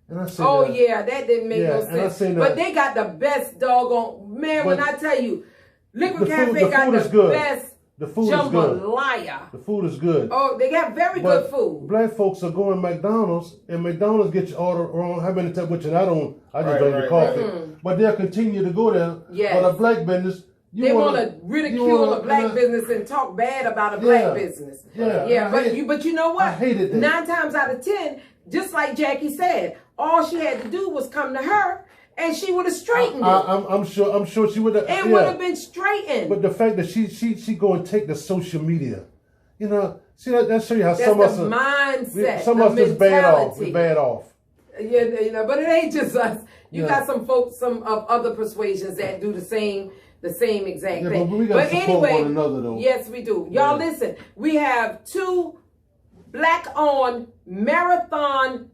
And I said, that didn't make no sense. But they got the best doggone when I tell you, Liquid Cafe got the best jambalaya. The food is good. Oh, they got very good food. Black folks are going to McDonald's, and McDonald's get your order wrong. How many times? Which I just drink the coffee. But they'll continue to go there. Yes. But a black business. They want to ridicule a black business and talk bad about a black business. Yeah. But you know what? I hated that. 9 times out of 10, just like Jackie said, all she had to do was come to her, and she would have straightened it. I'm sure she would have. It would have been straightened. But the fact that she go and take the social media, see that show you how that's some of us mindset. Some of us just bad off. We're bad off. Yeah, but it ain't just us. You got some folks, some of other persuasions that do the same exact thing. But we got to support one another, though. Yes, we do. Y'all listen. We have 2 black-owned marathon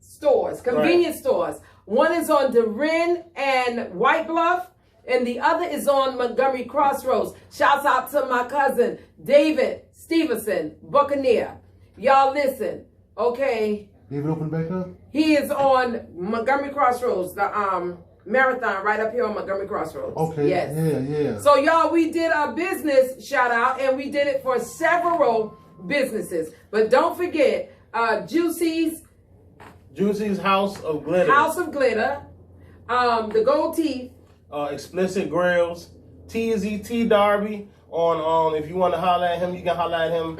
stores, convenience stores. One is on Durin and White Bluff, and the other is on Montgomery Crossroads. Shouts out to my cousin, David Stevenson, Buccaneer. Y'all listen, okay? David open back up? He is on Montgomery Crossroads, the marathon right up here on Montgomery Crossroads. Okay, yes. Yeah. So y'all, we did a business shout out, and we did it for several businesses. But don't forget, Juicy's House of Glitter. House of Glitter. The Gold Teeth. Explicit Grills. T Darby. On if you want to holler at him, you can holler at him.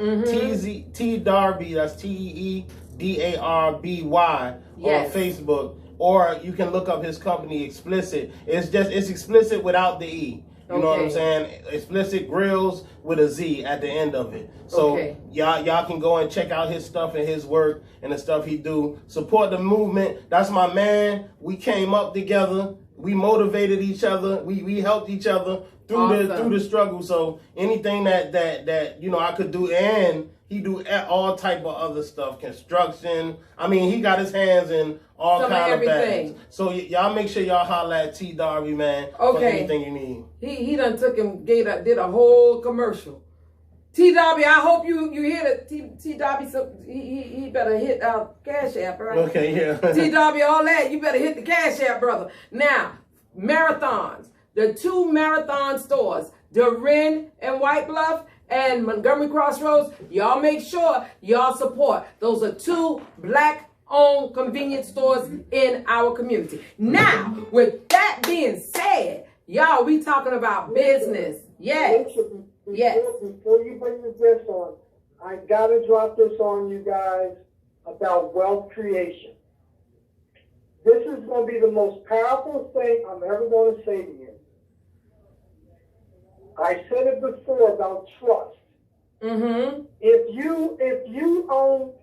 T Darby, that's TEEDARBY on Facebook. Or you can look up his company, Explicit. It's Explicit without the E. You know what I'm saying? Explicit Grills with a Z at the end of it. So y'all can go and check out his stuff and his work and the stuff he do. Support the movement. That's my man. We came up together. We motivated each other. We helped each other through the struggle. So anything that I could do, and he do all type of other stuff, construction. I mean, he got his hands in all kind of bags. So y'all make sure y'all holler at T Darby, man, for anything you need. He done took him, did a whole commercial. T. Dobby, I hope you hear that. T. Dobby, so he better hit Cash App, right? Okay, yeah. T. Dobby, all that, you better hit the Cash App, brother. Now, marathons. The 2 marathon stores, Durin and White Bluff and Montgomery Crossroads, y'all make sure y'all support. Those are 2 Black-owned convenience stores in our community. Now, with that being said, y'all, we talking about business. Yes. Yes. Before you bring the guest on, I gotta drop this on you guys about wealth creation. This is going to be the most powerful thing I'm ever going to say to you. I said it before about trust. Mm-hmm. If you own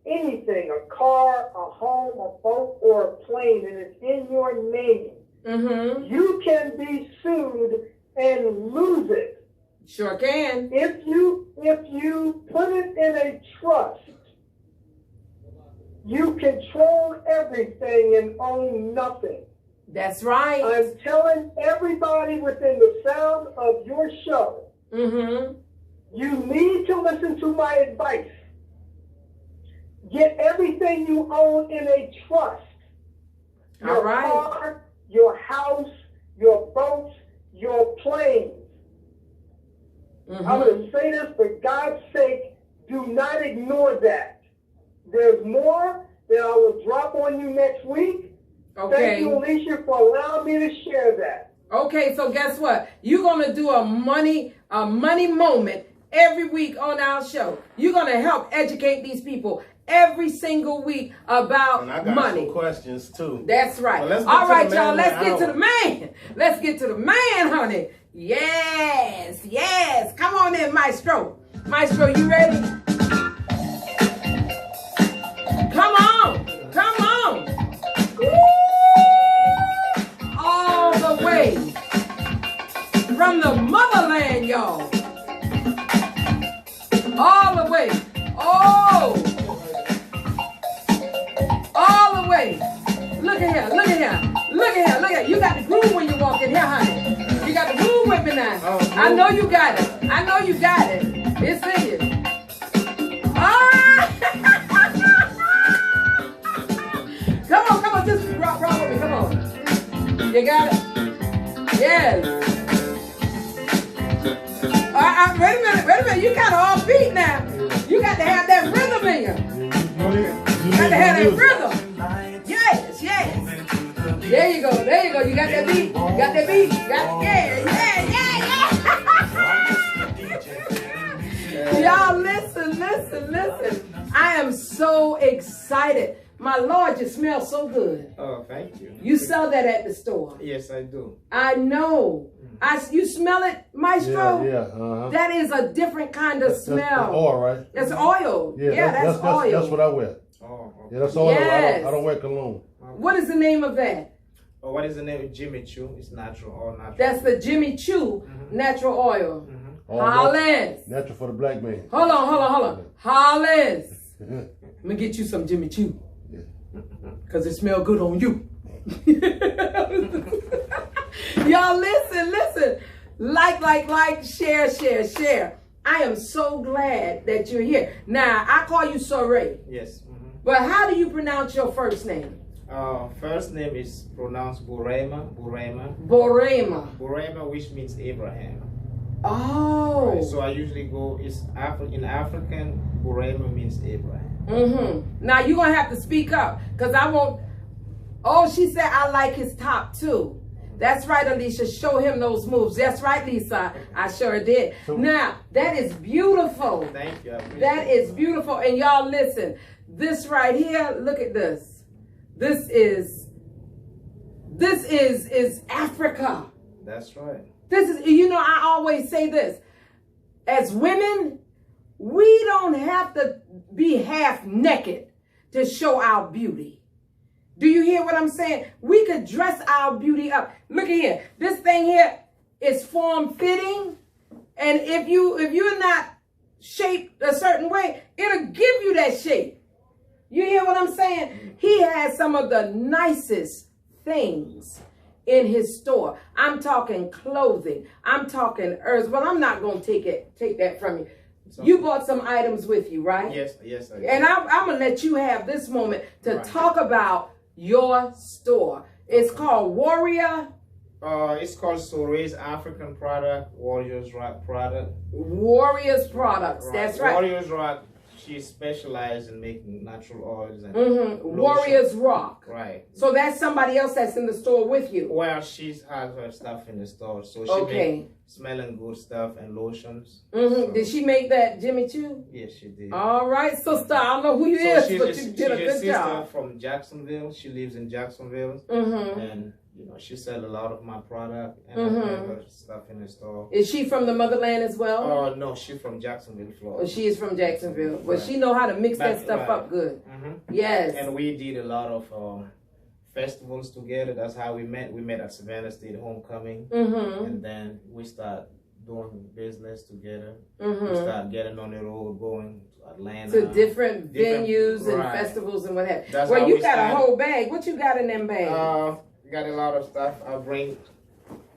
anything, a car, a home, a boat, or a plane, and it's in your name, Mm-hmm. you can be sued and lose it. Sure can. If you put it in a trust, you control everything and own nothing. That's right. I'm telling everybody within the sound of your show, Mm-hmm. you need to listen to my advice. Get everything you own in a trust. Your All right. car, your house, your boats, your planes. Mm-hmm. I'm going to say this for God's sake, do not ignore that. There's more that I will drop on you next week. Okay. Thank you, Alicia, for allowing me to share that. Okay, so guess what? You're gonna do a money moment every week on our show. You're gonna help educate these people every single week about And I got money. some questions too. That's right. Well, let's get All to the right, man y'all. of Let's the get to hour. the man. Let's get to the man, honey. Yes, yes. Come on in, Maestro. Maestro, you ready? Come on. Come on. Woo! All the way from the motherland, y'all. All the way. Oh. All the way. Look at here. Look at here. Look at here. Look at here. You got the groove when you walk in here, honey. You got the groove with me now. Oh, I know you got it. I know you got it. It's in you. Ah! Come on. Just rock with me. Come on. You got it? Yes. Wait a minute. You got all beat now. You got to have that rhythm in you. You got to have that rhythm. Yes. There you go. You got that beat. Y'all listen. I am so excited. My Lord, you smell so good. Oh, thank you. You sell that at the store. Yes, I do. I know. You smell it, Maestro? Yeah. Uh-huh. That is a different kind of smell. That's oil, right? That's oil. Yeah, that's oil. That's what I wear. Oh, okay. Yeah, that's oil. Yes. I don't wear cologne. What is the name of that? Oh, what is the name? Jimmy Choo. It's natural, all natural. That's the Jimmy Choo natural oil. All Hollins. Natural for the black man. Hold on. Hollins. I'm gonna get you some Jimmy Choo. Cause it smell good on you. Y'all listen. Like, share. I am so glad that you're here. Now, I call you Soray. Yes. But how do you pronounce your first name? First name is pronounced Burema, Borema, which means Abraham. Oh. Right, so I usually go, in African, Burema means Abraham. Now you're going to have to speak up because I won't. Oh, she said I like his top too. That's right, Alicia. Show him those moves. That's right, Lisa. I sure did. Now, that is beautiful. Thank you. That is beautiful. And y'all listen, this right here, look at this. This is Africa. That's right. This is, I always say this. As women, we don't have to be half naked to show our beauty. Do you hear what I'm saying? We could dress our beauty up. Look at here. This thing here is form fitting. And if you're not shaped a certain way, it'll give you that shape. You hear what I'm saying? He has some of the nicest things in his store. I'm talking clothing. I'm talking herbs. Well, I'm not going to take that from you. You bought some items with you, right? Yes, yes. I did. And I'm going to let you have this moment to Right. talk about your store. It's called Warrior. It's called Sore's African product, Warriors Rock product. Warriors Products. Right. That's right. Warriors Rock. She specializes in making natural oils and Warriors Rock. Right. So that's somebody else that's in the store with you. Well, she has her stuff in the store, so she Okay. make smelling good stuff and lotions. Mm-hmm. So- Did she make that, Jimmy Choo? Yes, she did. All right, sister. I don't know who you So is, she's but a- you did a she's good sister job. from Jacksonville. She lives in Jacksonville, Mm-hmm. and you know she sells a lot of my product and Mhm. I have her stuff in the store. Is she from the motherland as well? Oh no, she's from Jacksonville, Florida. Or she is from Jacksonville. But Right. she know how to mix that Right, stuff right. up good. hmm Yes. And we did a lot of festivals together. That's how we met. We met at Savannah State Homecoming, Mm-hmm. and then we start doing business together. We Mm-hmm. start getting on the road, going to Atlanta. To different venues and right. festivals and what have you. That's Well, how you we got a started. whole bag. What you got in them bags? Got a lot of stuff. I'll bring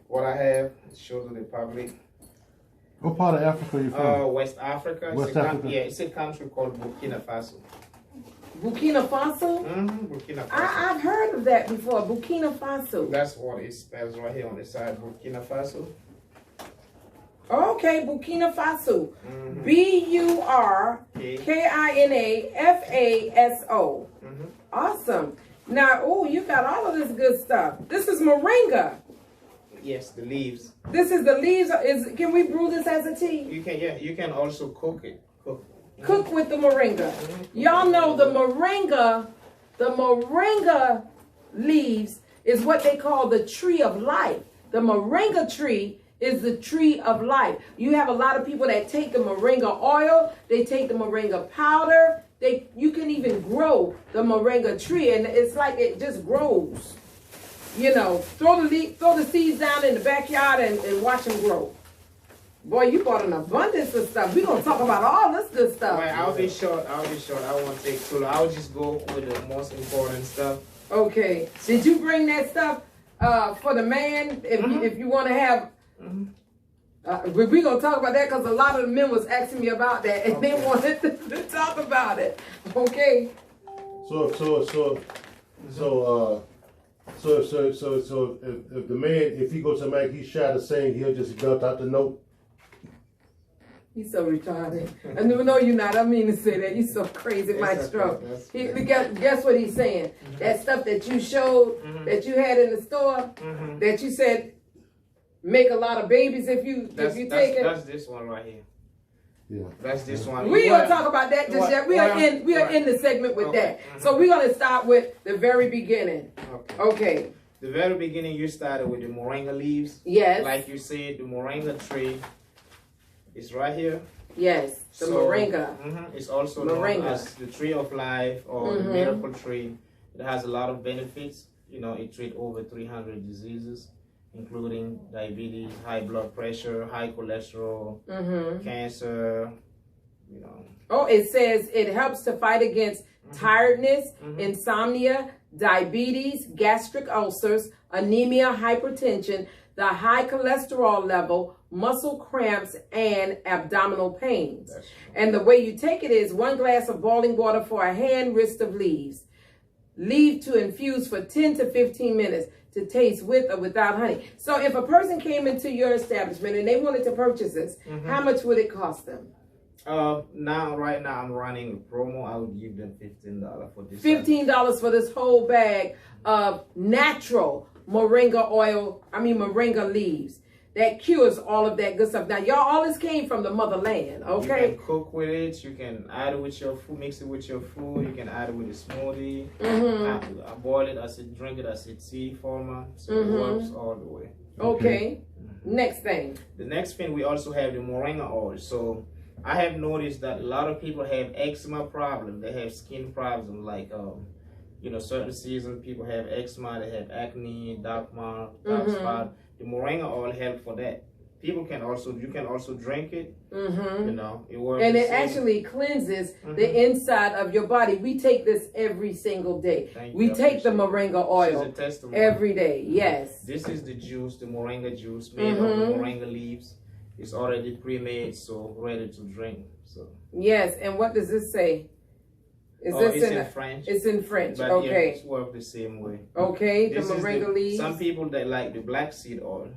what I have, show to the public. What part of Africa are you from? West Africa. West it's a Africa. Yeah, it's a country called Burkina Faso. Burkina Faso? Burkina Faso. I've heard of that before. Burkina Faso. That's what it spells right here on the side, Burkina Faso. Okay, Burkina Faso. Mhm. BURKINAFASO. Mhm. Awesome. Now, oh, you got all of this good stuff. This is moringa. Yes, the leaves. This is the leaves. Can we brew this as a tea? You can also cook it. Cook with the moringa. Y'all know the moringa leaves is what they call the tree of life. The moringa tree is the tree of life. You have a lot of people that take the moringa oil, they take the moringa powder, you can even grow the moringa tree, and it's like it just grows. You know, throw the seeds down in the backyard and watch them grow. Boy, you bought an abundance of stuff. We're gonna talk about all this good stuff. Well, I'll be short. I won't take too long. I'll just go with the most important stuff. Okay. Did you bring that stuff for the man? If you want to have, we're gonna talk about that because a lot of the men was asking me about that and they wanted to talk about it. Okay. So if the man, if he goes to Mac, he's shy to sing, he'll just belt out the note. He's so retarded. I never know you're not. I mean to say that. You're so crazy, my stroke. Guess what he's saying? That stuff that you showed, that you had in the store, that you said make a lot of babies if you take it. That's this one right here. Yeah. That's this one. We gonna talk about that just yet. We are in the segment with that. So we're gonna start with the very beginning. Okay. The very beginning, you started with the moringa leaves. Yes. Like you said, the moringa tree is right here. Yes. The moringa. It's also known as the tree of life or the miracle tree. It has a lot of benefits. You know, it treats over 300 diseases, including diabetes, high blood pressure, high cholesterol, cancer, you know. Oh, it says it helps to fight against tiredness, insomnia, diabetes, gastric ulcers, anemia, hypertension, the high cholesterol level, muscle cramps, and abdominal pains. And the way you take it is 1 glass of boiling water for a hand wrist of leaves. Leave to infuse for 10 to 15 minutes to taste with or without honey. So if a person came into your establishment and they wanted to purchase this, how much would it cost them? Right now I'm running a promo. I would give them $15 for this. $15 for this whole bag of natural moringa moringa leaves that cures all of that good stuff. Now, y'all, all this came from the motherland, okay? You can cook with it. You can add it with your food, mix it with your food. You can add it with a smoothie. I boil it, drink it as a tea format. So it works all the way. Okay. Next thing. The next thing, we also have the moringa oil. So I have noticed that a lot of people have eczema problems. They have skin problems like, certain seasons people have eczema, they have acne, dark spot. The moringa oil helps for that. You can also drink it. It works. And it actually cleanses the inside of your body. We take this every single day. We take the moringa oil every day. Yes. This is the juice, the moringa juice made of the moringa leaves. It's already pre-made, so ready to drink. So Yes, and what does this say? Is it's in French. It's in French. But Okay. yeah, it's worked the same way. Okay, the This is moringa leaves. Some people that like the black seed oil.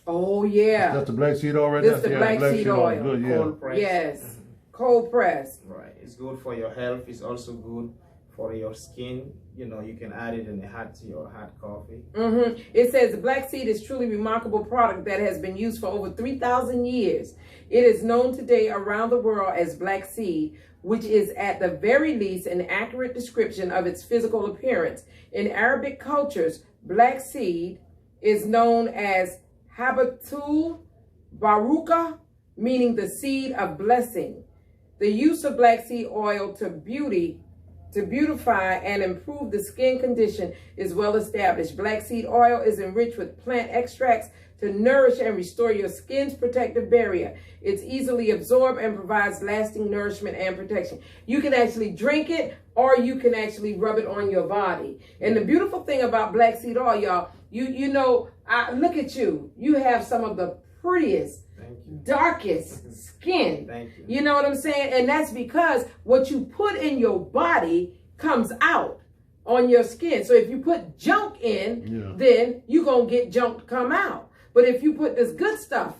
Oh yeah. That's the black seed oil right This there? the black seed oil. Good, yeah. Cold press. Yes. Cold press. Right. It's good for your health. It's also good for your skin. You know, you can add it in a hot tea or hot coffee. It says black seed is truly remarkable product that has been used for over 3,000 years. It is known today around the world as black seed, which is at the very least an accurate description of its physical appearance. In Arabic cultures, black seed is known as Habatul Baruka, meaning the seed of blessing. The use of black seed oil to beautify and improve the skin condition is well established. Black seed oil is enriched with plant extracts to nourish and restore your skin's protective barrier. It's easily absorbed and provides lasting nourishment and protection. You can actually drink it or you can actually rub it on your body. And the beautiful thing about black seed oil, y'all, you know, look at you. You have some of the prettiest, darkest skin. Thank you. You know what I'm saying? And that's because what you put in your body comes out on your skin. So if you put junk in, then you're going to get junk to come out. But if you put this good stuff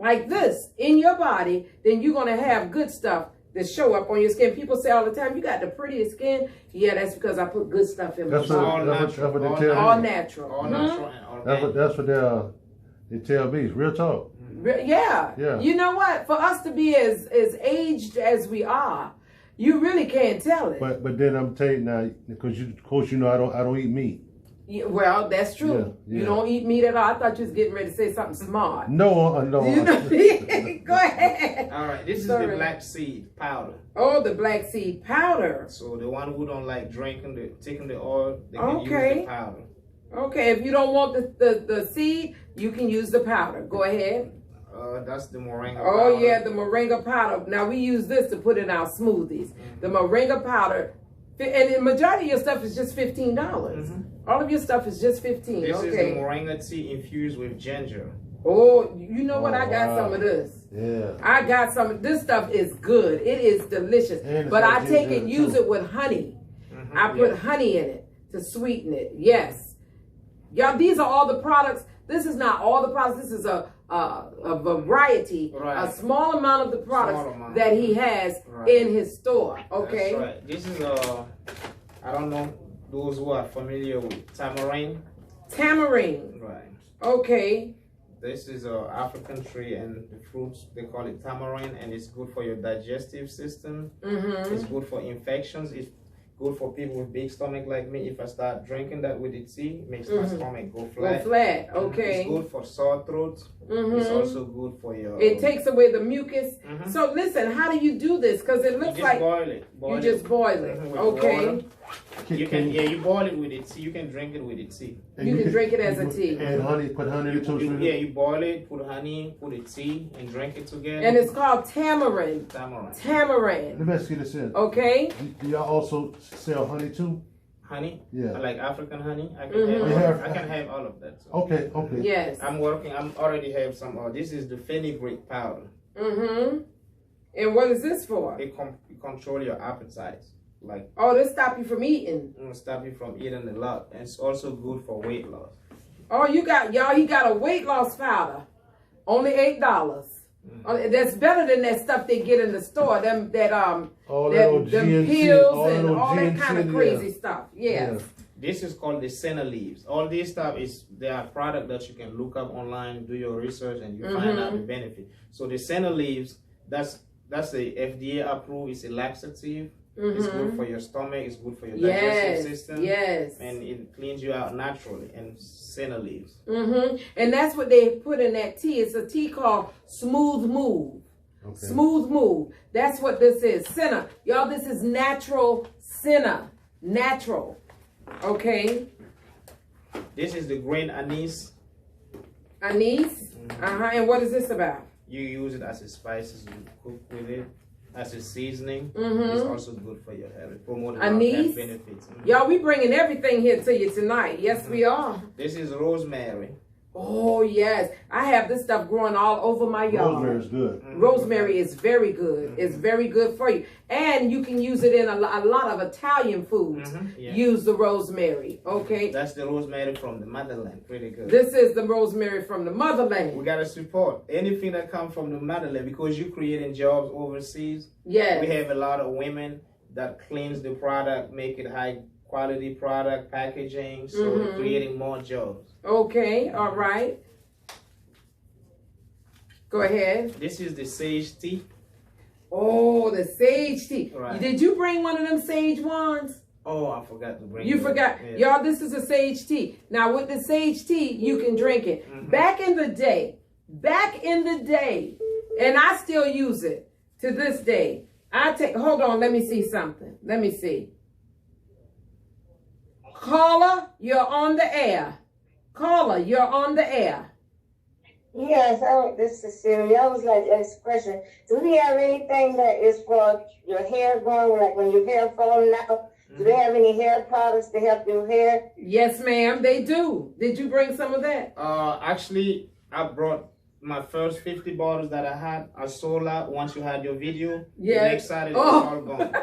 like this in your body, then you're going to have good stuff that show up on your skin. People say all the time, you got the prettiest skin. Yeah, that's because I put good stuff in my body. All natural. All natural. All natural and organic. That's what they tell me. It's real talk. Yeah. Yeah. You know what? For us to be as aged as we are, you really can't tell it. But then I'm telling you now, because of course you know I don't eat meat. Yeah, well, that's true. Yeah, yeah. You don't eat meat at all. I thought you was getting ready to say something smart. No. You know? Go ahead. All right, this is the black seed powder. Oh, the black seed powder. So the one who don't like taking the oil, they can use the powder. Okay, if you don't want the seed, you can use the powder. Go ahead. That's the moringa powder. Oh yeah, the moringa powder. Now we use this to put in our smoothies. The moringa powder, and the majority of your stuff is just $15. All of your stuff is just $15. This is the moringa tea infused with ginger. Oh, you know what? I got some of this. Yeah. I got some. This stuff is good. It is delicious. But I take it, use it with honey. I put honey in it to sweeten it. Yes. Y'all, these are all the products. This is not all the products. This is a variety, a small amount of the products that he has in his store. Okay. That's right. This is I don't know those who are familiar with tamarind. Tamarind. Right. Okay. This is a African tree, and the fruits, they call it tamarind, and it's good for your digestive system. It's good for infections. It's good for people with big stomach like me. If I start drinking that with the tea, it makes my stomach go flat. Go flat, okay. It's good for sore throat. It's also good for your... It takes away the mucus. So listen, how do you do this? Because it looks like... boil it. You just boil it. Okay. You can, you boil it with the tea. You can drink it with the tea. You can drink it as a tea. And honey, put honey in it too. You boil it, put honey, put the tea, and drink it together. And it's called tamarind. Let me ask you this in. Okay. Do y'all also sell honey too? Honey? Yeah. Like African honey? I can have all of that. So. Okay. Yes. I'm already have some, this is the fenugreek powder. And what is this for? It control your appetite. Like, oh, this stop you from eating. Stop you from eating a lot. And it's also good for weight loss. Oh, he got a weight loss powder. Only $8. That's better than that stuff they get in the store. Them pills and all that kind of crazy stuff. Yes. This is called the senna leaves. All this stuff they are product that you can look up online, do your research, and you find out the benefit. So the senna leaves, that's the FDA approved. It's a laxative. It's good for your stomach. It's good for your digestive system. Yes. And it cleans you out naturally. And senna leaves. And that's what they put in that tea. It's a tea called Smooth Move. Okay. Smooth Move. That's what this is. Senna. Y'all, this is natural senna. Natural. Okay. This is the green anise. Anise? And what is this about? You use it as a spices. You cook with it. As a seasoning, it's also good for your health. It promotes health benefits. Y'all, we bringing everything here to you tonight. Yes, we are. This is rosemary. Oh, yes. I have this stuff growing all over my yard. Rosemary's good. Rosemary is very good. It's very good for you. And you can use it in a lot of Italian foods. Yeah. Use the rosemary, okay? That's the rosemary from the motherland. Pretty good. This is the rosemary from the motherland. We got to support anything that comes from the motherland because you're creating jobs overseas. Yes. We have a lot of women that cleans the product, make it high quality product, packaging, so creating more jobs. Okay, all right. Go ahead. This is the sage tea. Oh, the sage tea. Right. Did you bring one of them sage ones? Oh, I forgot to bring You it. forgot. Yeah. Y'all, this is a sage tea. Now, with the sage tea, you can drink it. Back in the day, and I still use it to this day. Hold on, let me see something. Let me see. Caller, you're on the air. Caller, you're on the air. Yes, this is Cecilia. I was like, ask a question. Do we have anything that is for your hair growing, like when your hair falling out? Do they have any hair products to help your hair? Yes, ma'am, they do. Did you bring some of that? Actually, I brought my first 50 bottles that I had. I sold out once you had your video. Yeah. The next Saturday, it's all gone.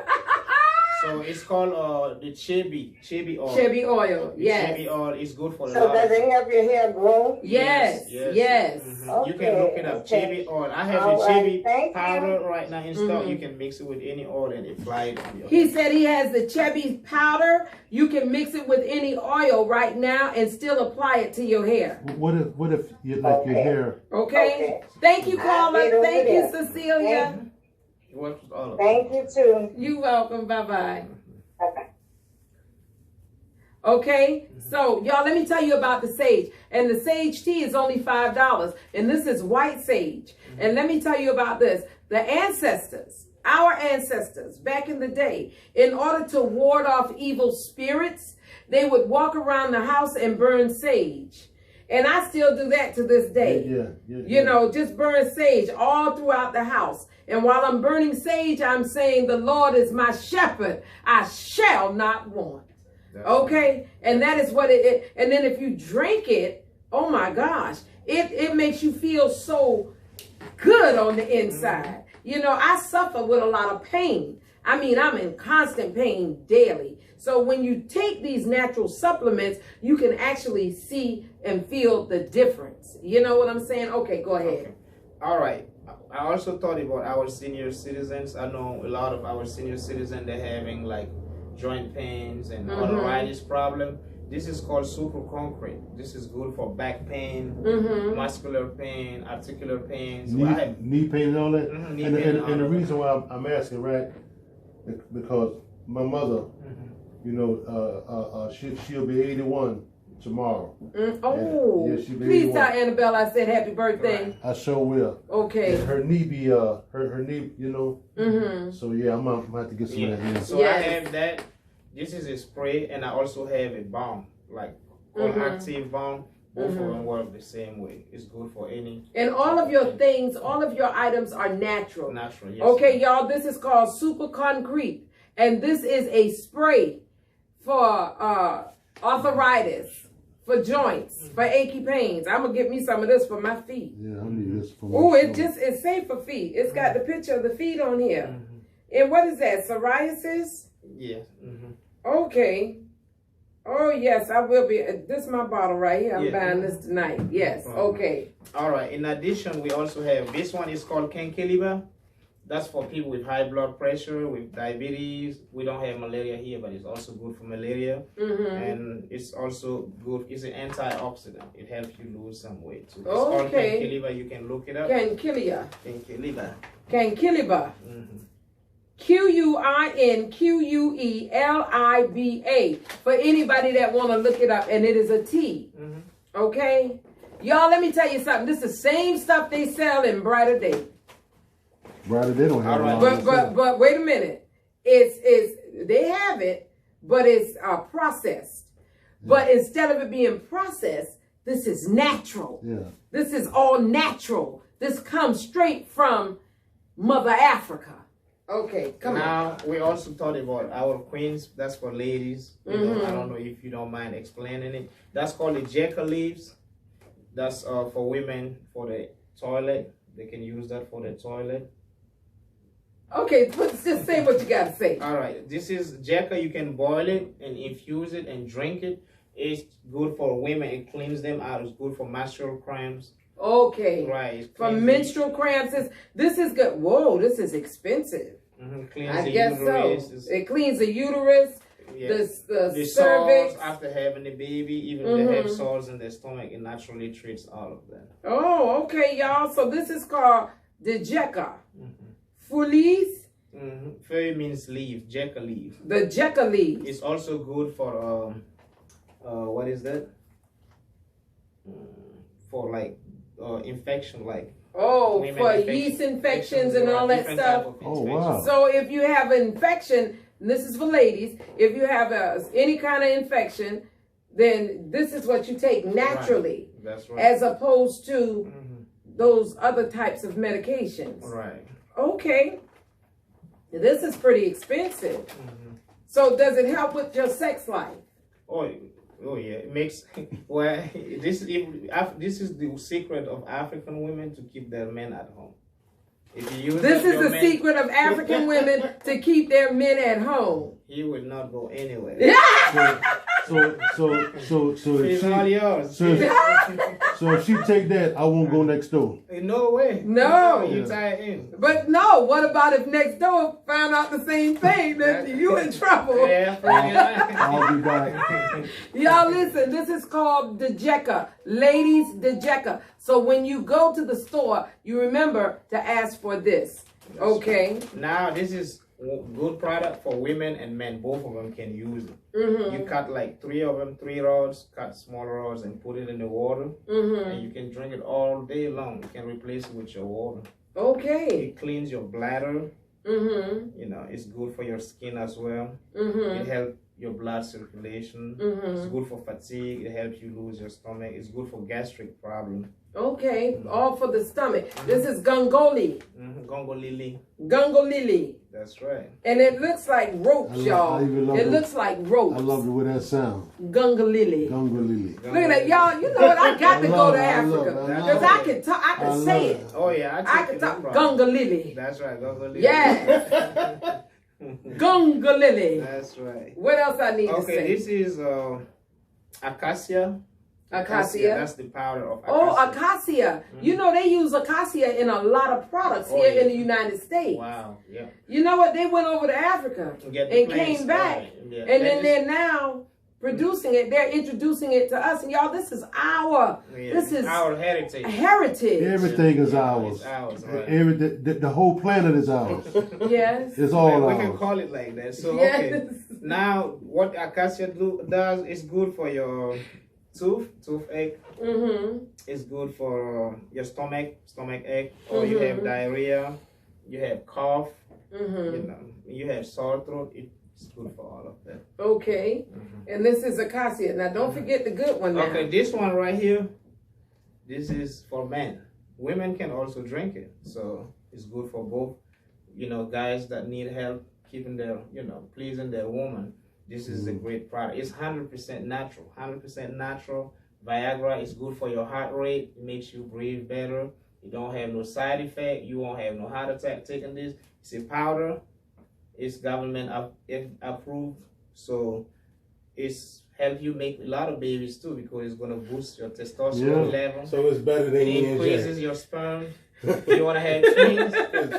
So it's called the Chebi oil. Chebi oil, The yes. Chebi oil is good for a So lot does of it help your hair grow? Yes, yes. You can look it up. Okay. Chebi oil. I have All the right, Chebi thank powder you. right now in stock. You can mix it with any oil and apply it on your He hair. said he has the Chebi powder. You can mix it with any oil right now and still apply it to your hair. What if you like your hair? Okay? Okay. Thank you, I'll caller. get over Thank you, there. Cecilia. It works with all of them. Thank you too. You're welcome. Bye-bye. Bye-bye. Okay, so y'all, let me tell you about the sage. And the sage tea is only $5. And this is white sage. And let me tell you about this. The ancestors, our ancestors back in the day, in order to ward off evil spirits, they would walk around the house and burn sage. And I still do that to this day. You know, just burn sage all throughout the house. And while I'm burning sage, I'm saying, the Lord is my shepherd. I shall not want. Okay, and that is what it is. And then if you drink it, oh my gosh, it makes you feel so good on the inside. You know, I suffer with a lot of pain. I mean, I'm in constant pain daily. So when you take these natural supplements, you can actually see and feel the difference. You know what I'm saying? Okay, go ahead. Okay. All right. I also thought about our senior citizens. I know a lot of our senior citizens, they're having like joint pains and arthritis problem. This is called super concrete. This is good for back pain, muscular pain, articular pains. Knee pain and all that. Knee And pain the reason why I'm asking, right, because my mother, you know, she'll be 81 tomorrow. Oh, Yeah, she be please 81. tell Annabelle I said happy birthday. I sure will. Okay. And her knee be her knee, you know. So yeah, I'm gonna have to get some of that. In. So I have that. This is a spray, and I also have a balm, like called active balm. Both of them work the same way. It's good for any. And all of your things, all of your items are natural. Natural, yes. Okay, y'all, this is called Super Concrete. And this is a spray for arthritis, for joints, for achy pains. I'm going to get me some of this for my feet. Yeah, I need this for my Oh, it's safe for feet. It's got the picture of the feet on here. And what is that, psoriasis? Yeah. Okay. Oh, yes, I will be. This is my bottle right here. I'm buying this tonight. Yes, okay. All right. In addition, we also have, this one is called Kenkeliba. That's for people with high blood pressure, with diabetes. We don't have malaria here, but it's also good for malaria. And it's also good. It's an antioxidant. It helps you lose some weight. So it's called Kenkeliba. You can look it up. Kenkeliba. Kenkeliba. Kenkeliba. Quenqueliba. For anybody that want to look it up, and it is a tea. Okay, y'all. Let me tell you something. This is the same stuff they sell in Brighter Day. Brighter Day don't have But wait a minute. It's they have it, but it's processed. But instead of it being processed, this is natural. Yeah. This is all natural. This comes straight from Mother Africa. Okay, come on. Now, we also thought about our queens. That's for ladies. You know, I don't know if you don't mind explaining it. That's called the Jekyll leaves. That's for women for the toilet. They can use that for the toilet. Okay, just say what you gotta say. All right, this is Jekka. You can boil it and infuse it and drink it. It's good for women. It cleans them out. It's good for menstrual cramps. Okay. Right. For menstrual cramps, this is good. Whoa, this is expensive. I guess so. It cleans the uterus, the cervix. After having the baby, even if they have sores in their stomach, it naturally treats all of that. Oh, okay, y'all. So this is called the Jekka. Feliz. Fairy means leaf, Jekka leaf. The Jekka leaf. It's also good for what is that? For like infection, like for yeast infections and all that stuff. Oh wow! So if you have an infection, and this is for ladies, if you have any kind of infection, then this is what you take naturally. Right. That's right. As opposed to those other types of medications. Right. Okay. This is pretty expensive. So does it help with your sex life? Oh yeah, it makes well. This is the secret of African women to keep their men at home. If you use this is the secret of African women to keep their men at home. He would not go anywhere. So It's all yours. So if she take that, I won't go next door. No way. No. You tie it in. But no, what about if next door found out the same thing? That you in trouble. Yeah, I'll be back. Y'all listen, this is called the Jekka. Ladies, the Jekka. So when you go to the store, you remember to ask for this. Okay? Now this is good product for women and men. Both of them can use it. You cut like 3 of them, 3 rods, cut smaller rods and put it in the water. And you can drink it all day long. You can replace it with your water. Okay. It cleans your bladder. You know, it's good for your skin as well. It helps your blood circulation. It's good for fatigue. It helps you lose your stomach. It's good for gastric problem. Okay, all for the stomach. This is Gongoli. Gongo lily. Gongo lily. That's right. And it looks like ropes, y'all. It looks like ropes. I love the way that sounds. Gunga lily. Gunga lily. Look at that, y'all. You know what? I got to go to Africa because I can talk. I can say it. Oh yeah, I can talk. Gunga lily. That's right, Gongo lily. Yes. Gunga lily. That's right. What else I need to Okay, say? this is acacia. Acacia. That's the powder of acacia. Oh, acacia. You know, they use acacia in a lot of products here in the United States. Wow, yeah. You know what? They went over to Africa and came back. Right. Yeah. And then they're now producing it. They're introducing it to us. And y'all, this is this is our heritage. Everything is ours. It's ours, right. The whole planet is ours. Yes. It's all We ours. can call it like that. So, Yes. okay. Now, what acacia does is good for your toothache. It's good for your stomach ache, or you have diarrhea, you have cough, you know, you have sore throat. It's good for all of that. Okay. And this is acacia. Now, don't forget the good one now. Okay, this one right here, this is for men. Women can also drink it, so it's good for both. You know, guys that need help keeping their, you know, pleasing their woman. This is a great product. It's 100% natural. 100% natural. Viagra is good for your heart rate. It makes you breathe better. You don't have no side effect. You won't have no heart attack taking this. It's a powder. It's government approved. So it's help you make a lot of babies too, because it's going to boost your testosterone level. So it's better than It increases your sperm. You want to have twins?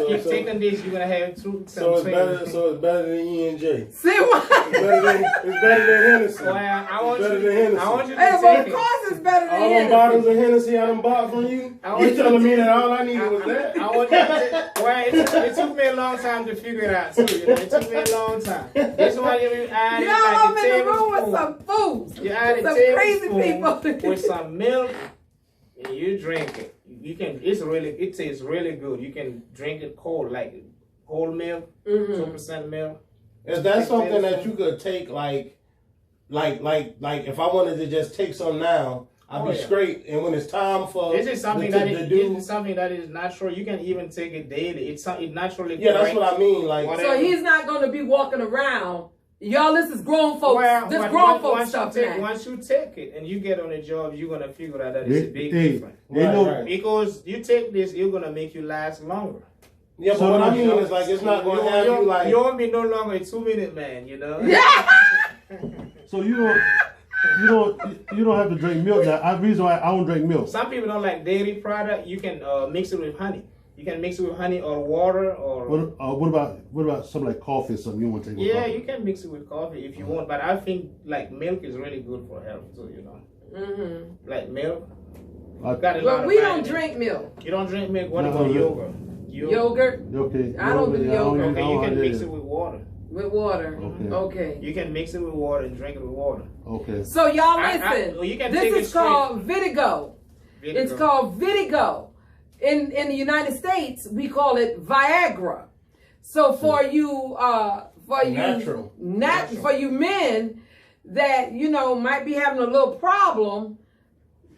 Keep taking this, you're going to have twins. So it's better than E&J. See what? It's better than Hennessy. Well, I want better you than Hennessy. I want you to Hey, take well, of it. course it's better than All them Hennessy. bottles of Hennessy I done bought from you? You telling me that all I needed was that? I want you to take, well, it took me a long time to figure it out too. You know, it took me a long time. This one you add Y'all, like I'm a in the room with tablespoon. some food. You add a Some crazy people. tablespoon with some milk, and you drink it. You can. It tastes really good. You can drink it cold, like whole milk, 2% milk. Is that something that you could take like if I wanted to just take some now, I'd be straight, and when it's time for This is something something that is natural. You can even take it daily. It naturally. Yeah, that's what I mean. Like, So he's not going to be walking around, Y'all, this is grown folks. Well, this but grown folks stuff now. once you take it and you get on the job, you're gonna figure out that it's a big difference. Right. Because you take this, you're gonna make you last longer. Yeah, but So what I like, mean is like it's not gonna have you like. You won't be no longer a 2-minute man, you know. Yeah. So you don't have to drink milk. Now, the reason why I don't drink milk. Some people don't like dairy product. You can mix it with honey. You can mix it with honey or water or. What about something like coffee or something you want to take? With Yeah, coffee? you can mix it with coffee if you want, but I think like milk is really good for health too. You know, like milk. Got a lot But of we don't vitamins. drink milk. You don't drink milk. What No, about no. yogurt? Yogurt Okay. I don't do yogurt. Okay, you can mix it with water. with water. Okay. Okay. You can mix it with water and drink it with water. Okay. So y'all I- listen. you can take This it is straight. called Vitigo. It's called Vitigo. In the United States, we call it Viagra. So for you Natural. for you men that might be having a little problem,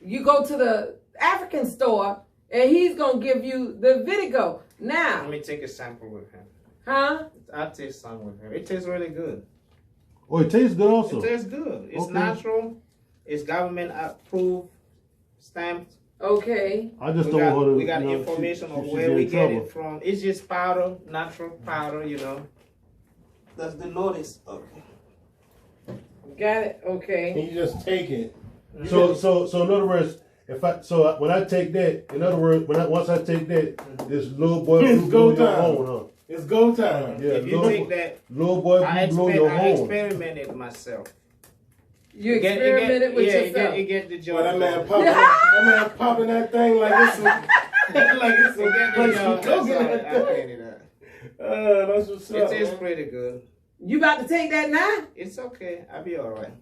you go to the African store and he's gonna give you the Vitigo. Now, Let me take a sample with him. huh? I'll taste some with him. It tastes really good. Oh, it tastes good also. It tastes good. It's Okay. natural. It's government approved, stamped. Okay. I just We don't got, want her. we got you know, information she on should where be we in get trouble. it from. It's just powder, natural powder. That's the notice. Okay. Got it. Okay. And you just take it. So in other words, when I take that, in other words, once I take that, this little boy It's will go blow your time. horn, huh? It's go time. Yeah, If you little, take that, little boy I will blow your horn. experimented myself. You experimented with yourself. You get the job. Boy, that man done. popping, that man popping that thing like it's some, like it's You get some, the job. like That's some all I coconut. cleaned it up. That's what's It up. tastes man. pretty good. You about to take that now? It's okay. I'll be all right.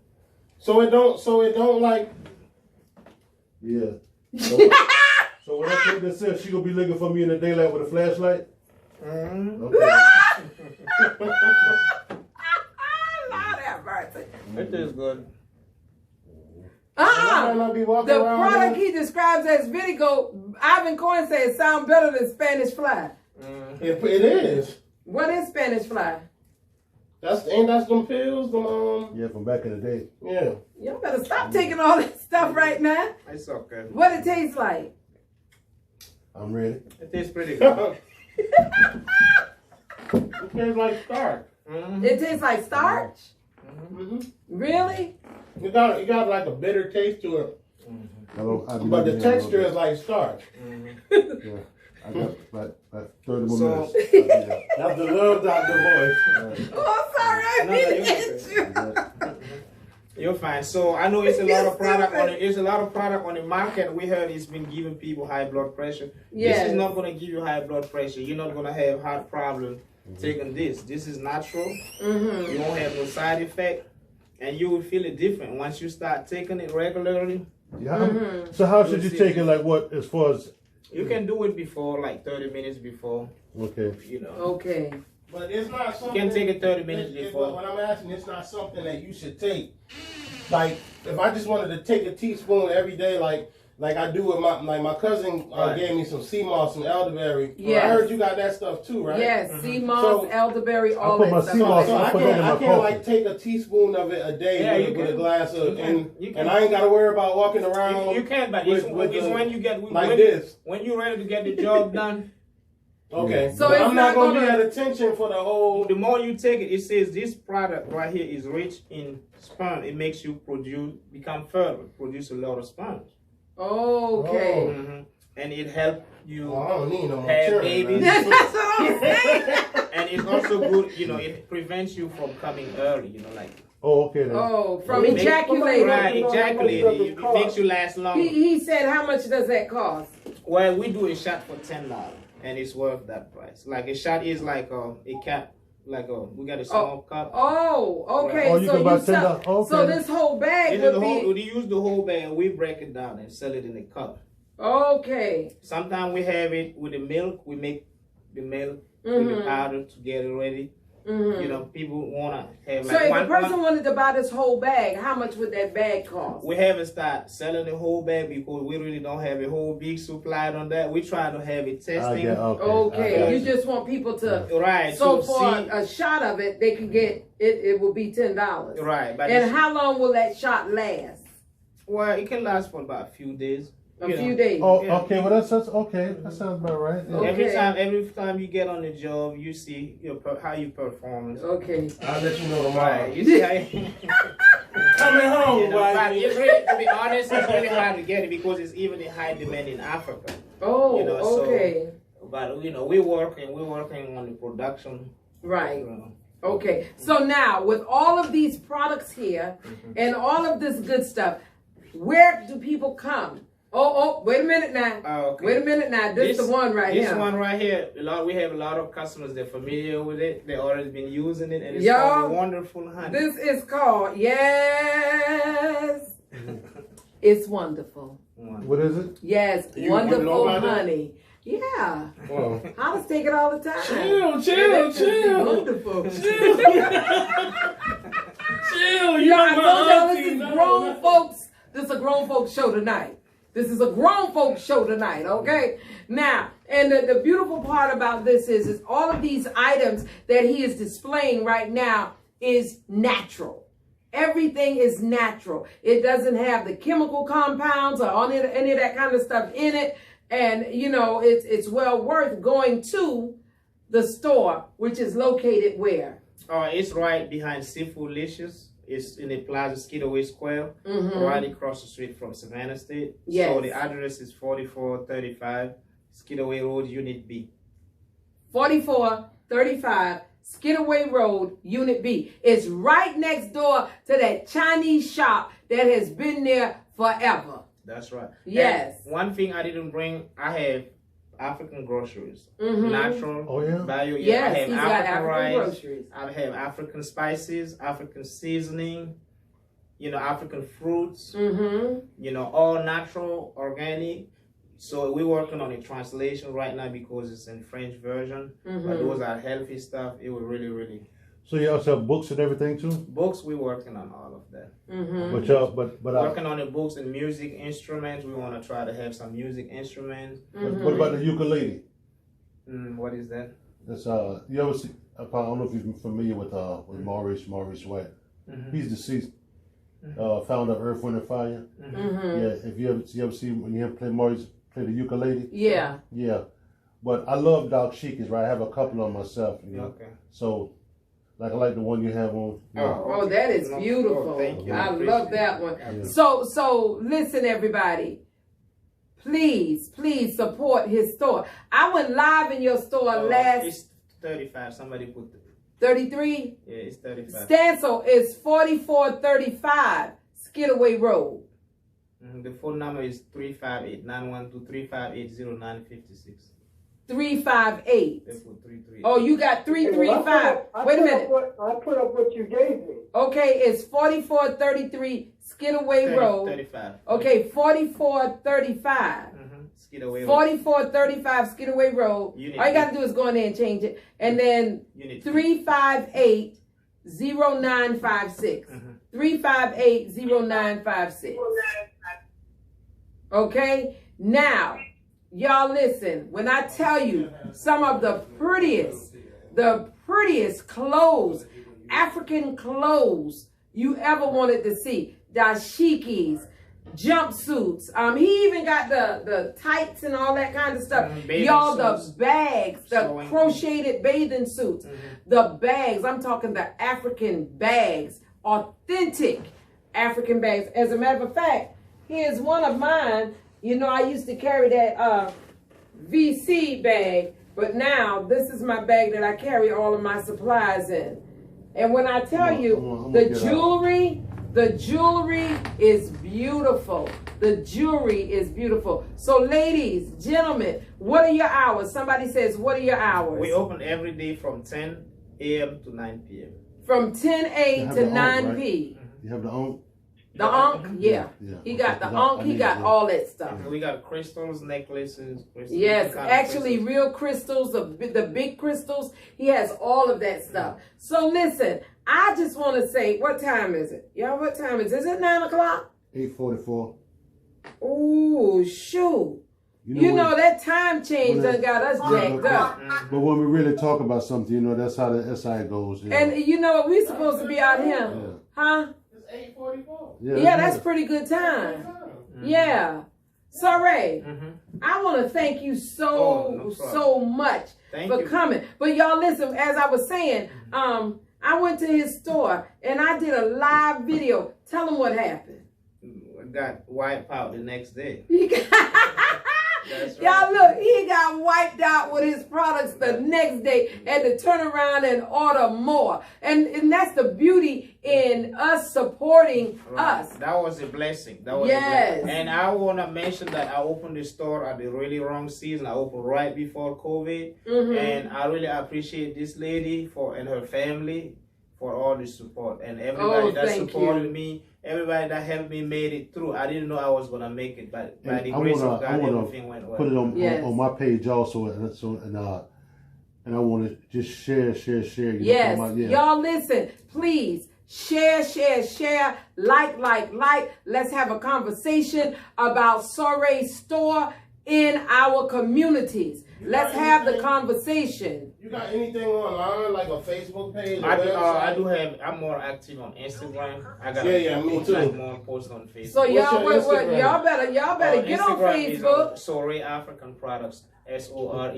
So it don't like. Yeah. So when I take this here, she gonna be looking for me in the daylight with a flashlight. Mm-hmm. Okay. Lord have mercy. It tastes good. I might not be walking The around product here. he describes as Vitigo, Ivan Cohen says it sounds better than Spanish fly. It is. What is Spanish fly? Ain't that some pills? Them Yeah, from back in the day. yeah. Y'all better stop taking all this stuff right now. It's okay. What it tastes like? I'm ready. It tastes pretty good. It tastes like starch. Mm-hmm. It tastes like starch? Mm-hmm. Really? It got like a bitter taste to it, I'll be but the looking here a texture little is like starch. bit. Yeah. I got about 30 more So- minutes. I'll be there. That's the love doctor voice. Oh, sorry, I No, didn't you're hit you. You're fine. So I know it's a lot of product on it. It's a lot of product on the market. We heard it's been giving people high blood pressure. Yes. This is not going to give you high blood pressure. You're not going to have heart problem taking this. This is natural. Mm-hmm. You won't have no side effect, and you will feel it different once you start taking it regularly. Yeah, so how should you see. take it? Like what? As far as You can do it before, like 30 minutes before. okay. You know. Okay. But it's not something. You can take it 30 minutes before. What I'm asking, it's not something that you should take. Like, if I just wanted to take a teaspoon every day, like I do with my cousin Right. gave me some sea moss and elderberry. Yes. I heard you got that stuff too, right? Yes, sea moss, So- elderberry, all put my that sea stuff. moss So I I put that in my can't coffee. like take a teaspoon of it a day Yeah, you with a can. glass of, You can. and I ain't got to worry about walking around You can, but with it's the- when you get like when, this. when you're ready to get the job done. Okay. So But it's I'm not not gonna be gonna- at attention for the whole. The more you take it, it says this product right here is rich in sperm. It makes you become fertile, produce a lot of sperm. Okay. Mm-hmm. And it helps you Oh, I don't need no more have children, babies. man. That's what I'm saying. And it's also good, it prevents you from coming early, like. Oh, okay then. Oh, from It makes- ejaculating. Right, ejaculating. It makes you last longer. He said, how much does that cost? Well, we do a shot for $10, and it's worth that price. Like a shot is like a cap, we got a small cup. Oh, okay. Oh, you so can buy you sell, $10. Okay. so this whole bag This is would we use the whole bag, and we break it down and sell it in a cup. okay. Sometimes we have it with the milk. We make the milk with the powder to get it ready. You know, people wanna have So like if a person wanted to buy this whole bag, how much would that bag cost? We haven't started selling the whole bag because we really don't have a whole big supply on that. We try to have it testing. Okay, you just want people to right. So to for see, a shot of it, they can get it. It will be $10. right. But And how long will that shot last? well, it can last for about a few days. A few days. Oh, Yeah. okay. Well, that's okay. That sounds about right. Yeah. Okay. Every time you get on the job, you see how you perform. Okay. I'll let you know tomorrow. Right. You see how you, Coming home, but boy. it's really, to be honest, it's really hard to get it because it's even in high demand in Africa. Oh, You know, so- okay. But we're working on the production. Right. You know. Okay. So now, with all of these products here and all of this good stuff, where do people come? Oh, wait a minute now. Okay. Wait a minute now. This is the one right here. This one right here, we have a lot of customers that are familiar with it. They already been using it, and it's Y'all, called Wonderful Honey. This is called, yes, it's wonderful. What is it? Yes, You want to know wonderful about that? honey. Yeah. Oh. I was take it all the time. Chill. Wonderful. Chill. Yeah, I told y'all this is grown folks. This is a grown folks show tonight. This is a grown folks show tonight, okay? Now, and the beautiful part about this is all of these items that he is displaying right now is natural. Everything is natural. It doesn't have the chemical compounds or any of that kind of stuff in it. And, you know, it's well worth going to the store, which is located where? It's right behind Seafoodlicious. It's in the Plaza Skidaway Square, right across the street from Savannah State. Yes. So the address is 4435 Skidaway Road, Unit B. 4435 Skidaway Road, Unit B. It's right next door to that Chinese shop that has been there forever. That's right. Yes. And one thing I didn't bring, I have African groceries. Natural. Oh, yeah? Bio. Yes, I have he's got African rice. groceries. I have African spices, African seasoning, African fruits, all natural, organic. So we're working on a translation right now because it's in French version. But those are healthy stuff. It will really, really. So you also have books and everything too? Books, we're working on all of that. But y'all, but Working on the books and music instruments. We want to try to have some music instruments. what about the ukulele? What is that? That's you ever see? I don't know if you're familiar with Maurice White. He's deceased. Founder of Earth, Wind and Fire. Yeah. If you ever see when you play Maurice play the ukulele? Yeah. Yeah. But I love Doc Chica's, right? I have a couple on myself. Okay. So. Like I like the one you have on. Oh, that is beautiful. Thank you. I love that one. Yeah. So listen, everybody. Please support his store. I went live in your store It's 35. Somebody put 33. Yeah, it's 35. Stancil is 4435 Skidaway Road. The phone number is 358-912-358-0956. 358. They put 33. Oh, you got 335. Wait a minute. I put up what you gave me. Okay, it's 4433 Skidaway Road. 35. Okay, 4435. Skidaway Road. 4435 Skidaway Road. Unit All you got B. to do is go in there and change it. And then Unit 358-0956. 358-0956. Okay? Now, y'all listen. When I tell you some of the prettiest clothes, African clothes you ever wanted to see. Dashikis, jumpsuits. He even got the tights and all that kind of stuff. Y'all, the bags, the crocheted bathing suits, the bags. I'm talking the African bags, authentic African bags. As a matter of fact, here's one of mine. You know, I used to carry that VC bag, but now this is my bag that I carry all of my supplies in. And when I tell you, the jewelry is beautiful. The jewelry is beautiful. So ladies, gentlemen, what are your hours? Somebody says, what are your hours? We open every day from 10 a.m. to 9 p.m. From 10 a to 9 p. You have the own? The Ankh, yeah. Yeah. He got the Okay, Ankh, I he need got it. all that stuff. We got crystals, necklaces. Crystals, Yes, different kind of actually crystals. real crystals, the big crystals. He has all of that stuff. So listen, I just want to say, what time is it? Y'all, what time is it? Is it 9 o'clock? 8:44. Ooh, shoot. You know that time change done got us jacked up. But when we really talk about something, you know, that's how it goes. You know? And you know what? We supposed to be out here. Yeah. Huh? It's 8:44. Yeah, that's pretty good time. Yeah. So Ray, I want to thank you so much for coming. But y'all listen, as I was saying, I went to his store and I did a live video. Tell him what happened. Got wiped out the next day. That's right. Y'all look, he got wiped out with his products the next day and to turn around and order more. And that's the beauty in us supporting us. That was a blessing. That was Yes. a blessing. And I want to mention that I opened the store at the really wrong season. I opened right before COVID. And I really appreciate this lady and her family for all the support. And everybody that supported me. Everybody that helped me made it through. I didn't know I was gonna make it, but by the grace of God, everything went well. Put it on my page also, and I want to just share. Yes, y'all listen, please share, like. Let's have a conversation about Soray's store in our communities. Let's have the conversation. You got anything online, like a Facebook page? I do have. I'm more active on Instagram. I got me too. Like more posts on Facebook. So y'all better get on Facebook. Soray African Products. SORE.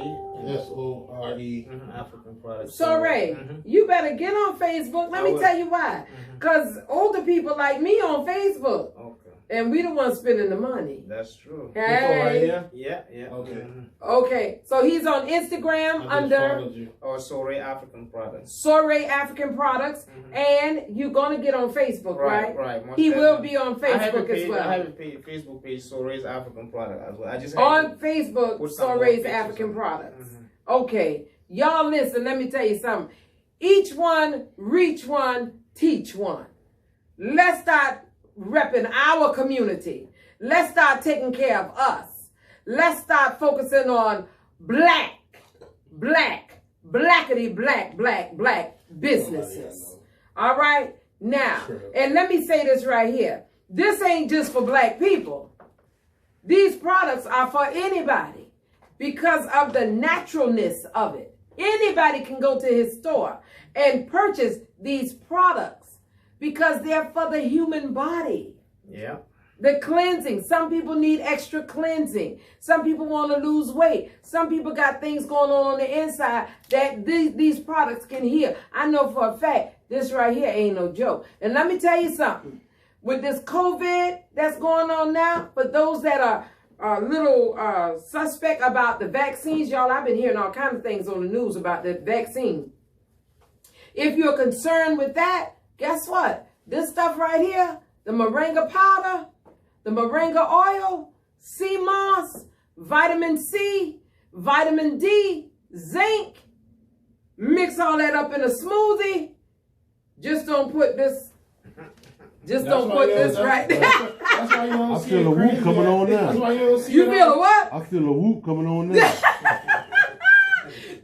SORE. African Products. Soray, you better get on Facebook. Let me tell you why. Because older people like me on Facebook. Okay. And we the ones spending the money. That's true. Hey. Right here? Yeah. Okay. Okay. So he's on Instagram under Soray African Products. Soray African Products. And you're going to get on Facebook, right? Right. He will be on Facebook as well. I have a Facebook page, Soray's African Product as well. I just on Facebook, Soray's African Products. Okay. Y'all listen, let me tell you something. Each one, reach one, teach one. Let's start repping our community. Let's start taking care of us. Let's start focusing on black businesses. All right? Now, and let me say this right here. This ain't just for black people. These products are for anybody because of the naturalness of it. Anybody can go to his store and purchase these products because they're for the human body. Yeah. The cleansing. Some people need extra cleansing. Some people want to lose weight. Some people got things going on the inside that these products can heal. I know for a fact this right here ain't no joke. And let me tell you something. With this COVID that's going on now, for those that are a little suspect about the vaccines, y'all, I've been hearing all kinds of things on the news about the vaccine. If you're concerned with that, guess what? This stuff right here, the moringa powder, the moringa oil, sea moss, vitamin C, vitamin D, zinc, mix all that up in a smoothie. Just don't put this, right there. That's why you don't I see feel a whoop coming on now. That's why you don't see You feel a what? I feel a whoop coming on now.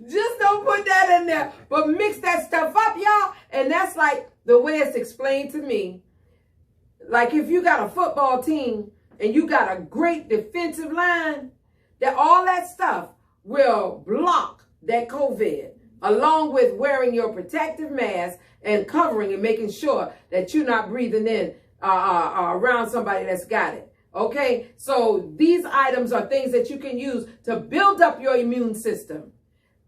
Just don't put that in there. But mix that stuff up, y'all. And that's like the way it's explained to me. Like if you got a football team and you got a great defensive line, that all that stuff will block that COVID, along with wearing your protective mask and covering and making sure that you're not breathing in around somebody that's got it. Okay? So these items are things that you can use to build up your immune system,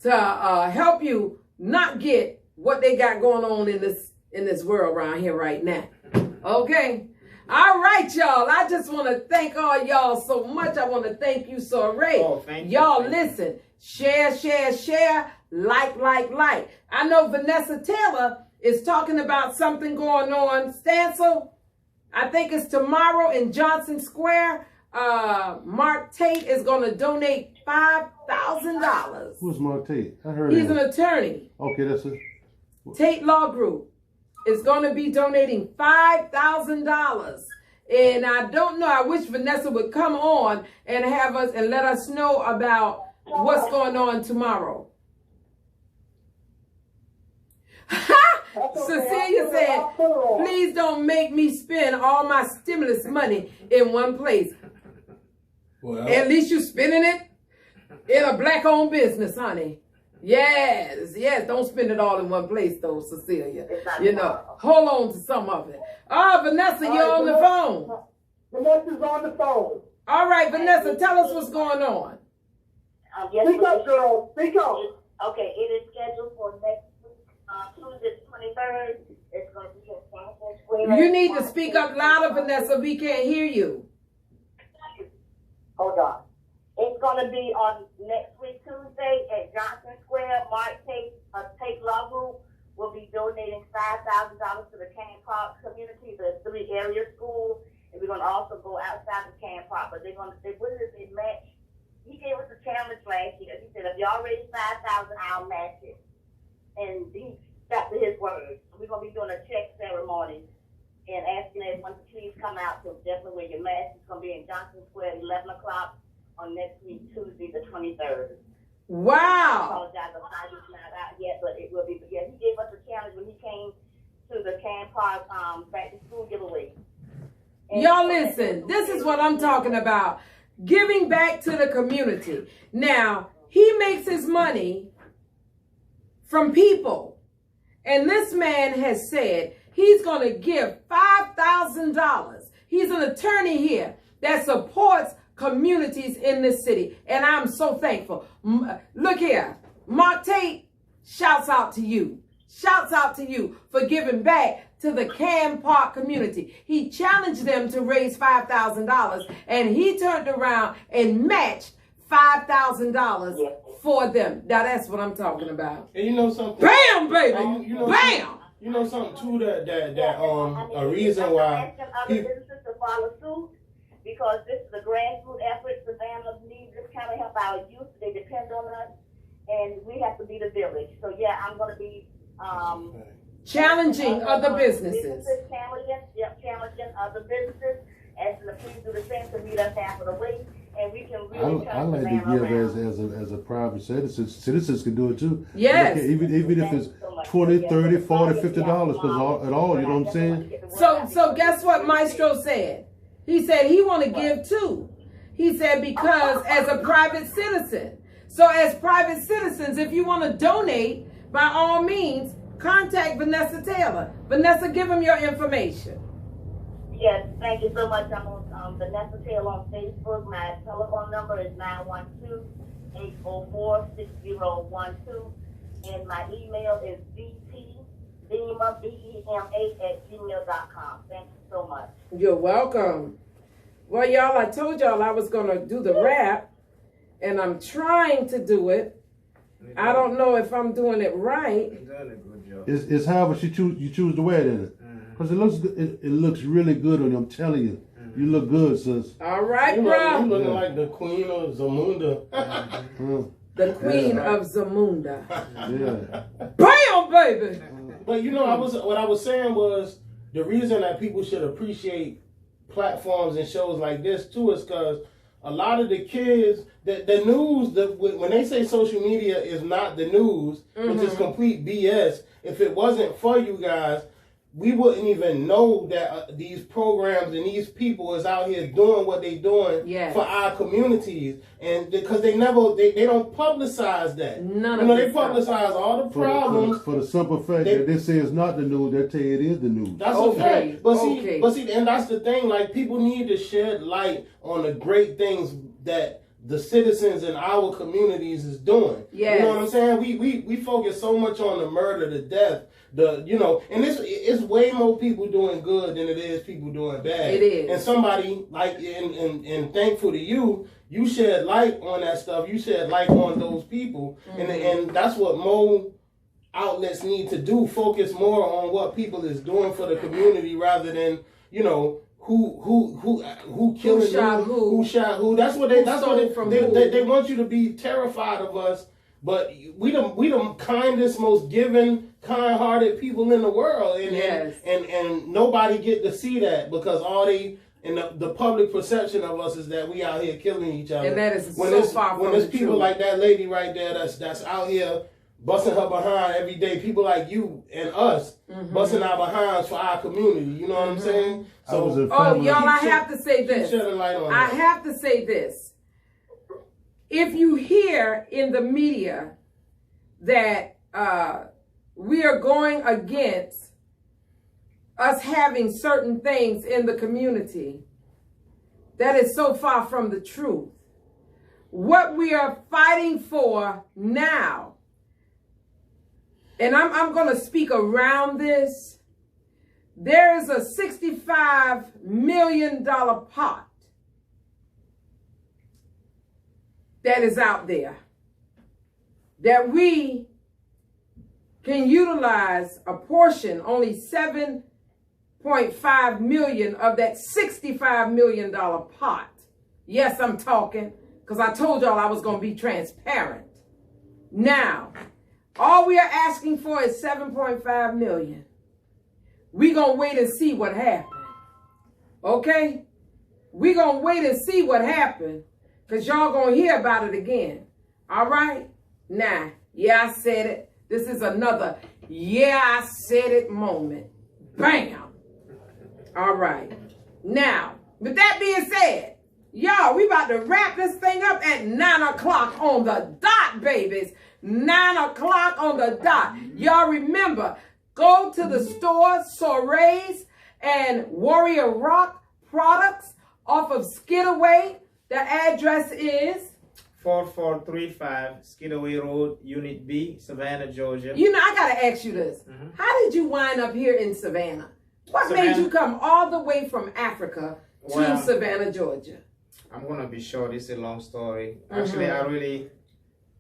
to help you not get what they got going on in this world around here right now. Okay? All right, y'all. I just want to thank all y'all so much. I want to thank you, Soray. Oh, thank you. Y'all listen. Share. Like. I know Vanessa Taylor is talking about something going on. Stancil, I think it's tomorrow in Johnson Square. Mark Tate is going to donate $5,000. Who's Mark Tate? I heard He's him. an attorney. Okay, that's it. Tate Law Group. is going to be donating $5,000. And I don't know, I wish Vanessa would come on and have us and let us know about what's going on tomorrow. Cecilia said, please don't make me spend all my stimulus money in one place. Well, At least you're spending it in a black-owned business, honey. Yes, yes. Don't spend it all in one place, though, Cecilia. You know, hold on to some of it. Vanessa, you're on the phone. Vanessa's on the phone. All right, Vanessa, tell us what's going on. Yes, Speak up, girl. Speak up. okay, it is scheduled for next week, Tuesday the 23rd. It's going to be at Johnson Square. You need to speak up louder, Vanessa. We can't hear you. Hold on. It's going to be on next week, Tuesday, at Johnson Square. Mark Tate Law Group will be donating $5,000 to the Canyon Park community, the 3 area schools. And we're going to also go outside the Canyon Park. But they're going to say, what is it, match? He gave us a challenge last year. He said, if y'all raise $5,000, I'll match it. And he stuck to his word. We're going to be doing a check ceremony and asking everyone to please come out. So definitely wear your mask. It's going to be in Johnson Square at 11 o'clock on next week, Tuesday, the 23rd. I Wow. apologize, I'm not out yet, but it will be. But yeah, he gave us a challenge when he came to the Canyon Park back to school giveaway. And Y'all listen, this is what I'm talking about. Giving back to the community. Now, he makes his money from people. And this man has said he's going to give $5,000. He's an attorney here that supports communities in this city. And I'm so thankful. Look here. Mark Tate, shouts out to you. Shouts out to you for giving back to the Canyon Park community. He challenged them to raise $5,000 and he turned around and matched $5,000 for them. Now that's what I'm talking about. And you know something? Bam, baby. You know Bam. You know something too that a we reason have to why ask other businesses to follow suit because this is a grassroots effort. Savannah needs this kind of help. Our youth, they depend on us, and we have to be the village. So yeah, I'm going to be Challenging other businesses. Challenging other businesses, asking them to please do the same to meet us half of the way, and we can really I turn like to Savannah give around. as a private citizen. Citizens can do it too. Yes. Even if it's $20, $30, $40, $50, because at all, you know what I'm saying? So guess what Maestro said? He said he want to give too. He said because as a private citizen. So as private citizens, if you want to donate, by all means, contact Vanessa Taylor. Vanessa, give him your information. Yes, thank you so much. I'm on Vanessa Taylor on Facebook. My telephone number is 912-804-6012. And my email is vtdema@gmail.com. Thank you so much. You're welcome. Well, y'all, I told y'all I was going to do the rap, and I'm trying to do it. I don't know if I'm doing it right. You're doing a good job. It's however you choose to wear it in it. Because it looks good. It looks really good on you. I'm telling you. You look good, sis. All right, you bro. looking like the Queen of Zamunda. The Queen of Zamunda. Yeah. Bam, baby. But you know, what I was saying was the reason that people should appreciate platforms and shows like this too is because a lot of the kids, the news, when they say social media is not the news, which is complete BS. If it wasn't for you guys, we wouldn't even know that these programs and these people is out here doing what they doing for our communities, and because they don't publicize that. They publicize all the problems for the simple fact that they say it's not the news. They tell you it is the news. That's a fact. But see, and that's the thing. Like, people need to shed light on the great things that the citizens in our communities is doing. Yes. You know what I'm saying? We focus so much on the murder, the death, and it's way more people doing good than it is people doing bad. It is. And somebody like and thankful to you shed light on that stuff. You shed light on those people, and that's what more outlets need to do. Focus more on what people is doing for the community rather than who killed who shot who. That's what they want you to be terrified of us But we the kindest, most giving, kind-hearted people in the world, and Yes. and nobody get to see that because all they and the public perception of us is that we out here killing each other. And that is when so it's, far when from it's the people truth. like that lady right there that's out here busting her behind every day. People like you and us busting our behinds for our community. You know what I'm saying? I was a Oh, family- y'all, I have to say keep this. shedding light on I that. have to say this. If you hear in the media that we are going against us having certain things in the community, that is so far from the truth. What we are fighting for now, and I'm going to speak around this, there is a $65 million pot that is out there that we can utilize a portion, only 7.5 million of that $65 million pot. Yes, I'm talking because I told y'all I was going to be transparent. Now, all we are asking for is 7.5 million. We're going to wait and see what happens. Okay? We're going to wait and see what happens because y'all going to hear about it again. All right? Now, yeah, I said it. This is another yeah, I said it moment. Bam. All right. Now, with that being said, y'all, we about to wrap this thing up at 9 o'clock on the dot, babies. 9 o'clock on the dot. Y'all remember, go to the store, Sorays and Warrior Rock products off of Skidaway. The address is 4435 Skidaway Road, Unit B, Savannah, Georgia. You know, I got to ask you this. How did you wind up here in Savannah? What made you come all the way from Africa to Well, Savannah, Georgia? I'm going to be short. It's a long story. Actually, I really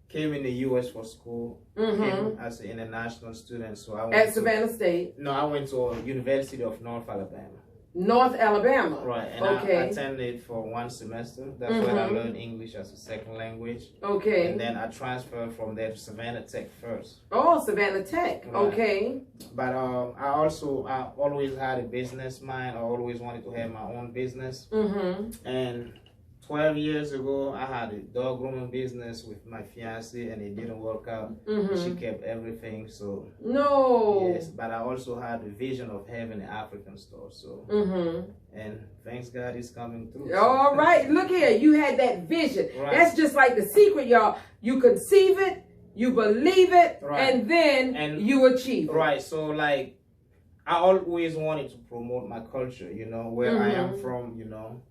came in the U.S. for school. Came as an international student. So I went At Savannah State, No, I went to University of North Alabama. North Alabama. Right, and Okay. I attended for 1 semester. That's where I learned English as a second language. Okay. And then I transferred from there to Savannah Tech first. Oh, Savannah Tech. Right. Okay. But I always had a business mind. I always wanted to have my own business. And 12 years ago, I had a dog grooming business with my fiance, and it didn't work out. She kept everything. So No. yes, but I also had a vision of having an African store. So and thanks God it's coming through. All right. Look here. You had that vision. Right. That's just like the secret, y'all. You conceive it, you believe it, Right. and then you achieve it. Right. So like, I always wanted to promote my culture. You know where I am from. You know,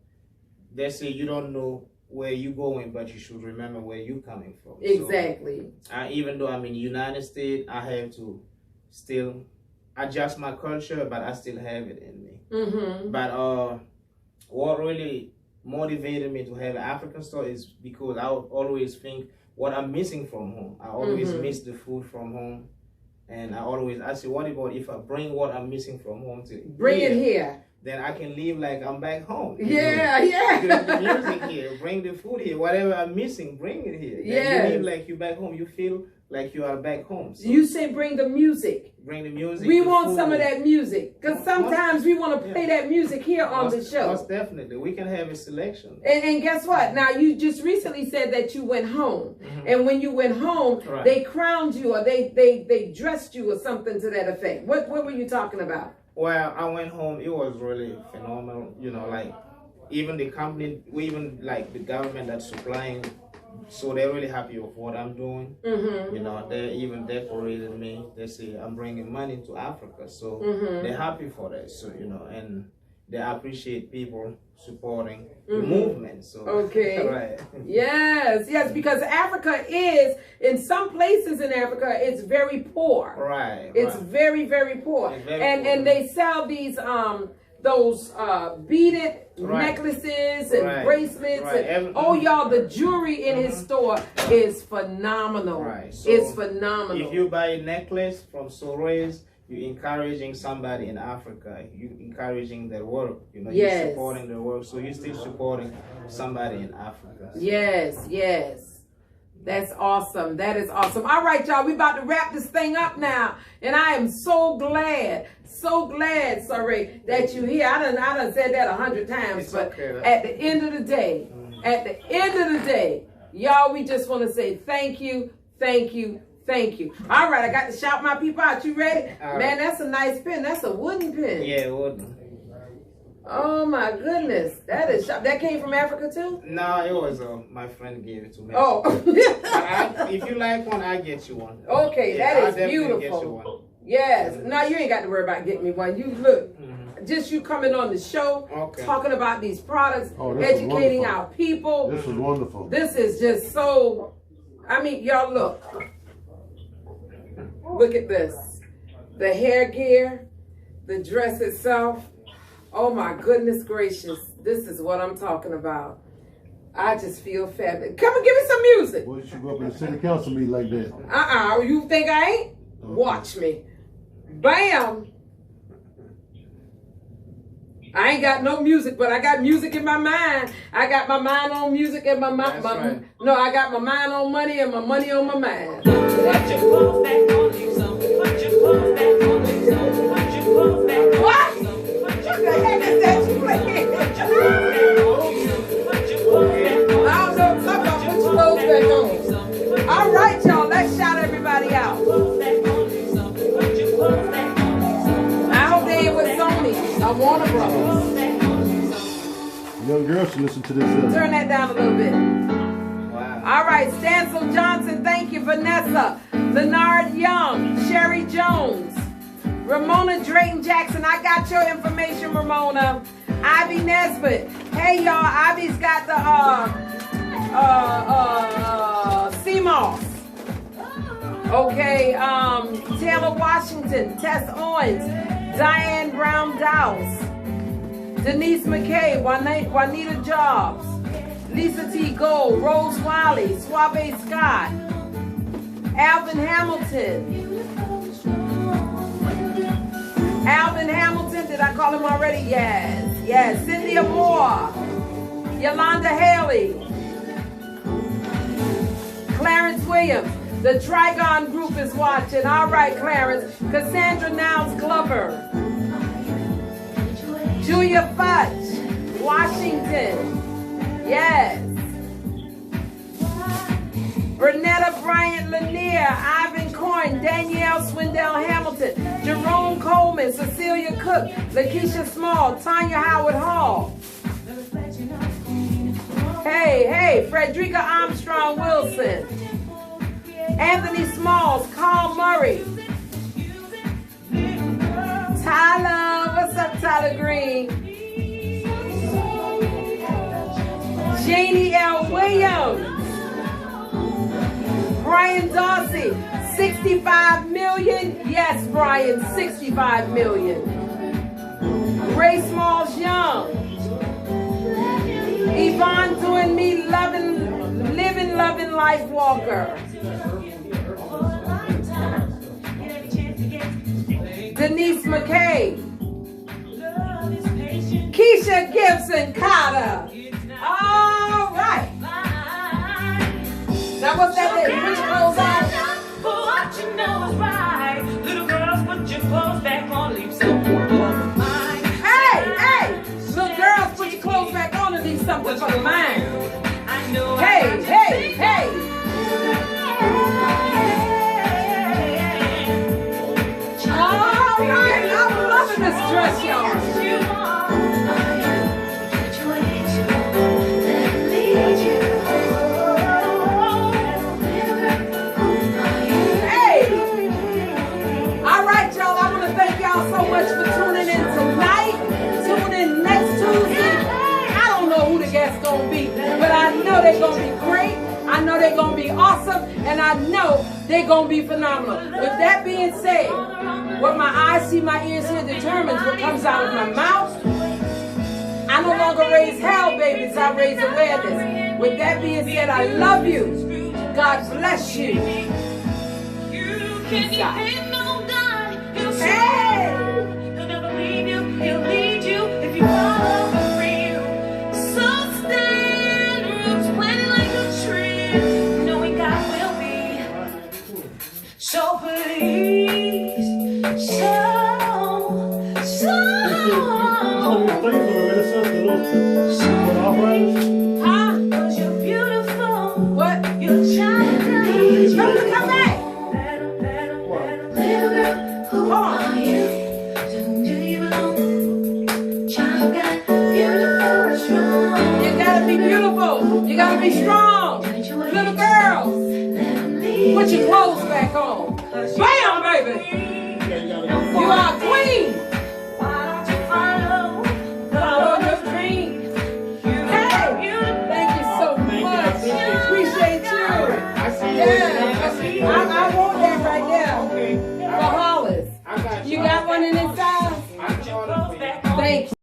they say you don't know where you're going, but you should remember where you're coming from. Exactly. So, even though I'm in the United States, I have to still adjust my culture, but I still have it in me. But what really motivated me to have an African store is because I would always think what I'm missing from home. I always miss the food from home. And I say, what about if I bring what I'm missing from home to Bring it here. Then I can live like I'm back home. Yeah, Bring the yeah. music here, bring the food here, whatever I'm missing, bring it here. Then Yes. you live like you back home. You feel like you are back home. So You say bring the music. bring the music. We the want food. some of that music. Because sometimes we want to play that music here on the show. Most definitely. We can have a selection. And guess what? Now, you just recently said that you went home. And when you went home, Right. they crowned you or they dressed you or something to that effect. What were you talking about? Well, I went home. It was really phenomenal. You know, like even the company, even like the government that's supplying, so they're really happy with what I'm doing. You know, they even decorated me. They say I'm bringing money to Africa, so they're happy for that. So you know, and they appreciate people supporting the movement. So Okay. right. Yes, because Africa is, in some places in Africa, it's very poor. Right. It's right. very, very poor. It's very And poor. and they sell these those beaded Right. necklaces and Right. bracelets. Right. And, oh, y'all, the jewelry in his store is phenomenal. Right. So It's phenomenal. If you buy a necklace from Sorays, you're encouraging somebody in Africa. You're encouraging their work. You know, Yes. you're supporting their work. So you're still supporting somebody in Africa. So, Yes, yes. That's awesome. That is awesome. All right, y'all, we about to wrap this thing up now. And I am so glad, sorry, that you here. I done said that 100 times, It's but okay, at the end of the day, y'all, we just want to say thank you. All right, I got to shout my people out. You ready? All Man, right. that's a nice pen. That's a wooden pen. Yeah, it wouldn't. Oh my goodness. That came from Africa too? No, it was my friend gave it to me. Oh. If you like one, I'll get you one. Okay, Yeah, that I'll is definitely beautiful. Get you one. Yes. No, you ain't got to worry about getting me one. You look, just you coming on the show, Okay. talking about these products, Oh, this is educating wonderful. our people. This is wonderful. This is just so, I mean, y'all look. Look at this. The hair gear, the dress itself. Oh my goodness gracious. This is what I'm talking about. I just feel fabulous. Come and give me some music. Boy, you should go up in the city council meeting like that. You think I ain't? Watch me. Bam. I ain't got no music, but I got music in my mind. I got my mind on music and my mind. right. No, I got my mind on money and my money on my mind. Put your clothes back on, leave some. Put your clothes back on, leave some. Put your clothes back on. What? What the heck is that you playing? I don't know. Talk about put your clothes back on. All right, y'all. Let's shout everybody out. I hope they ain't with Sony. I Warner Brothers. Young girls should listen to this. Turn that down a little bit. Wow. All right, Stancil Johnson, thank you. Vanessa, Leonard Young, Sherry Jones, Ramona Drayton Jackson. I got your information, Ramona. Ivy Nesbitt. Hey, y'all. Ivy's got the CMOS. Okay, Taylor Washington, Tess Owens, Diane Brown Dowse, Denise McKay, Juanita Jobs, Lisa T. Gold, Rose Wiley, Suave Scott, Alvin Hamilton. Alvin Hamilton, did I call him already? Yes. Cynthia Moore, Yolanda Haley, Clarence Williams. The Trigon Group is watching. All right, Clarence. Cassandra Niles Glover, Julia Fudge, Washington. Yes. Bernetta Bryant Lanier, Ivan Coyne, Danielle Swindell Hamilton, Jerome Coleman, Cecilia Cook, Lakeisha Small, Tanya Howard Hall. Hey, Frederica Armstrong Wilson, Anthony Smalls, Carl Murray, Tyler, what's up, Tyler Green? Janie L. Williams, Brian Darcy, 65 million. Yes, Brian, 65 million. Ray Smalls Young, Yvonne Doing Me, Living Life Walker, Denise McKay, Keisha Gibson Carter. All right. Now what's that name? Put your clothes on. What you know is right. Little girls, put your clothes back on, leave some for mine. Hey, little girls, put your clothes back on and leave something for the mind. I know. Hey. All right, I'm loving this dress, y'all. So much for tuning in tonight. Tune in next Tuesday. I don't know who the guest's gonna be, but I know they're gonna be great. I know they're gonna be awesome, and I know they're gonna be phenomenal. With that being said, what my eyes see, my ears hear determines what comes out of my mouth. I no longer raise hell babies, I raise awareness. With that being said, I love you. God bless you. Peace out. Hey! He'll never leave you, he'll lead you if you follow for real. So stand roots planted like a tree, knowing God gotta be strong. Little girls, put your clothes back on. Bam, baby. You are a queen. Follow your dreams. Hey, thank you so much. Appreciate you. Yeah, I want that right there for Hollis. You got one in inside? Thank you.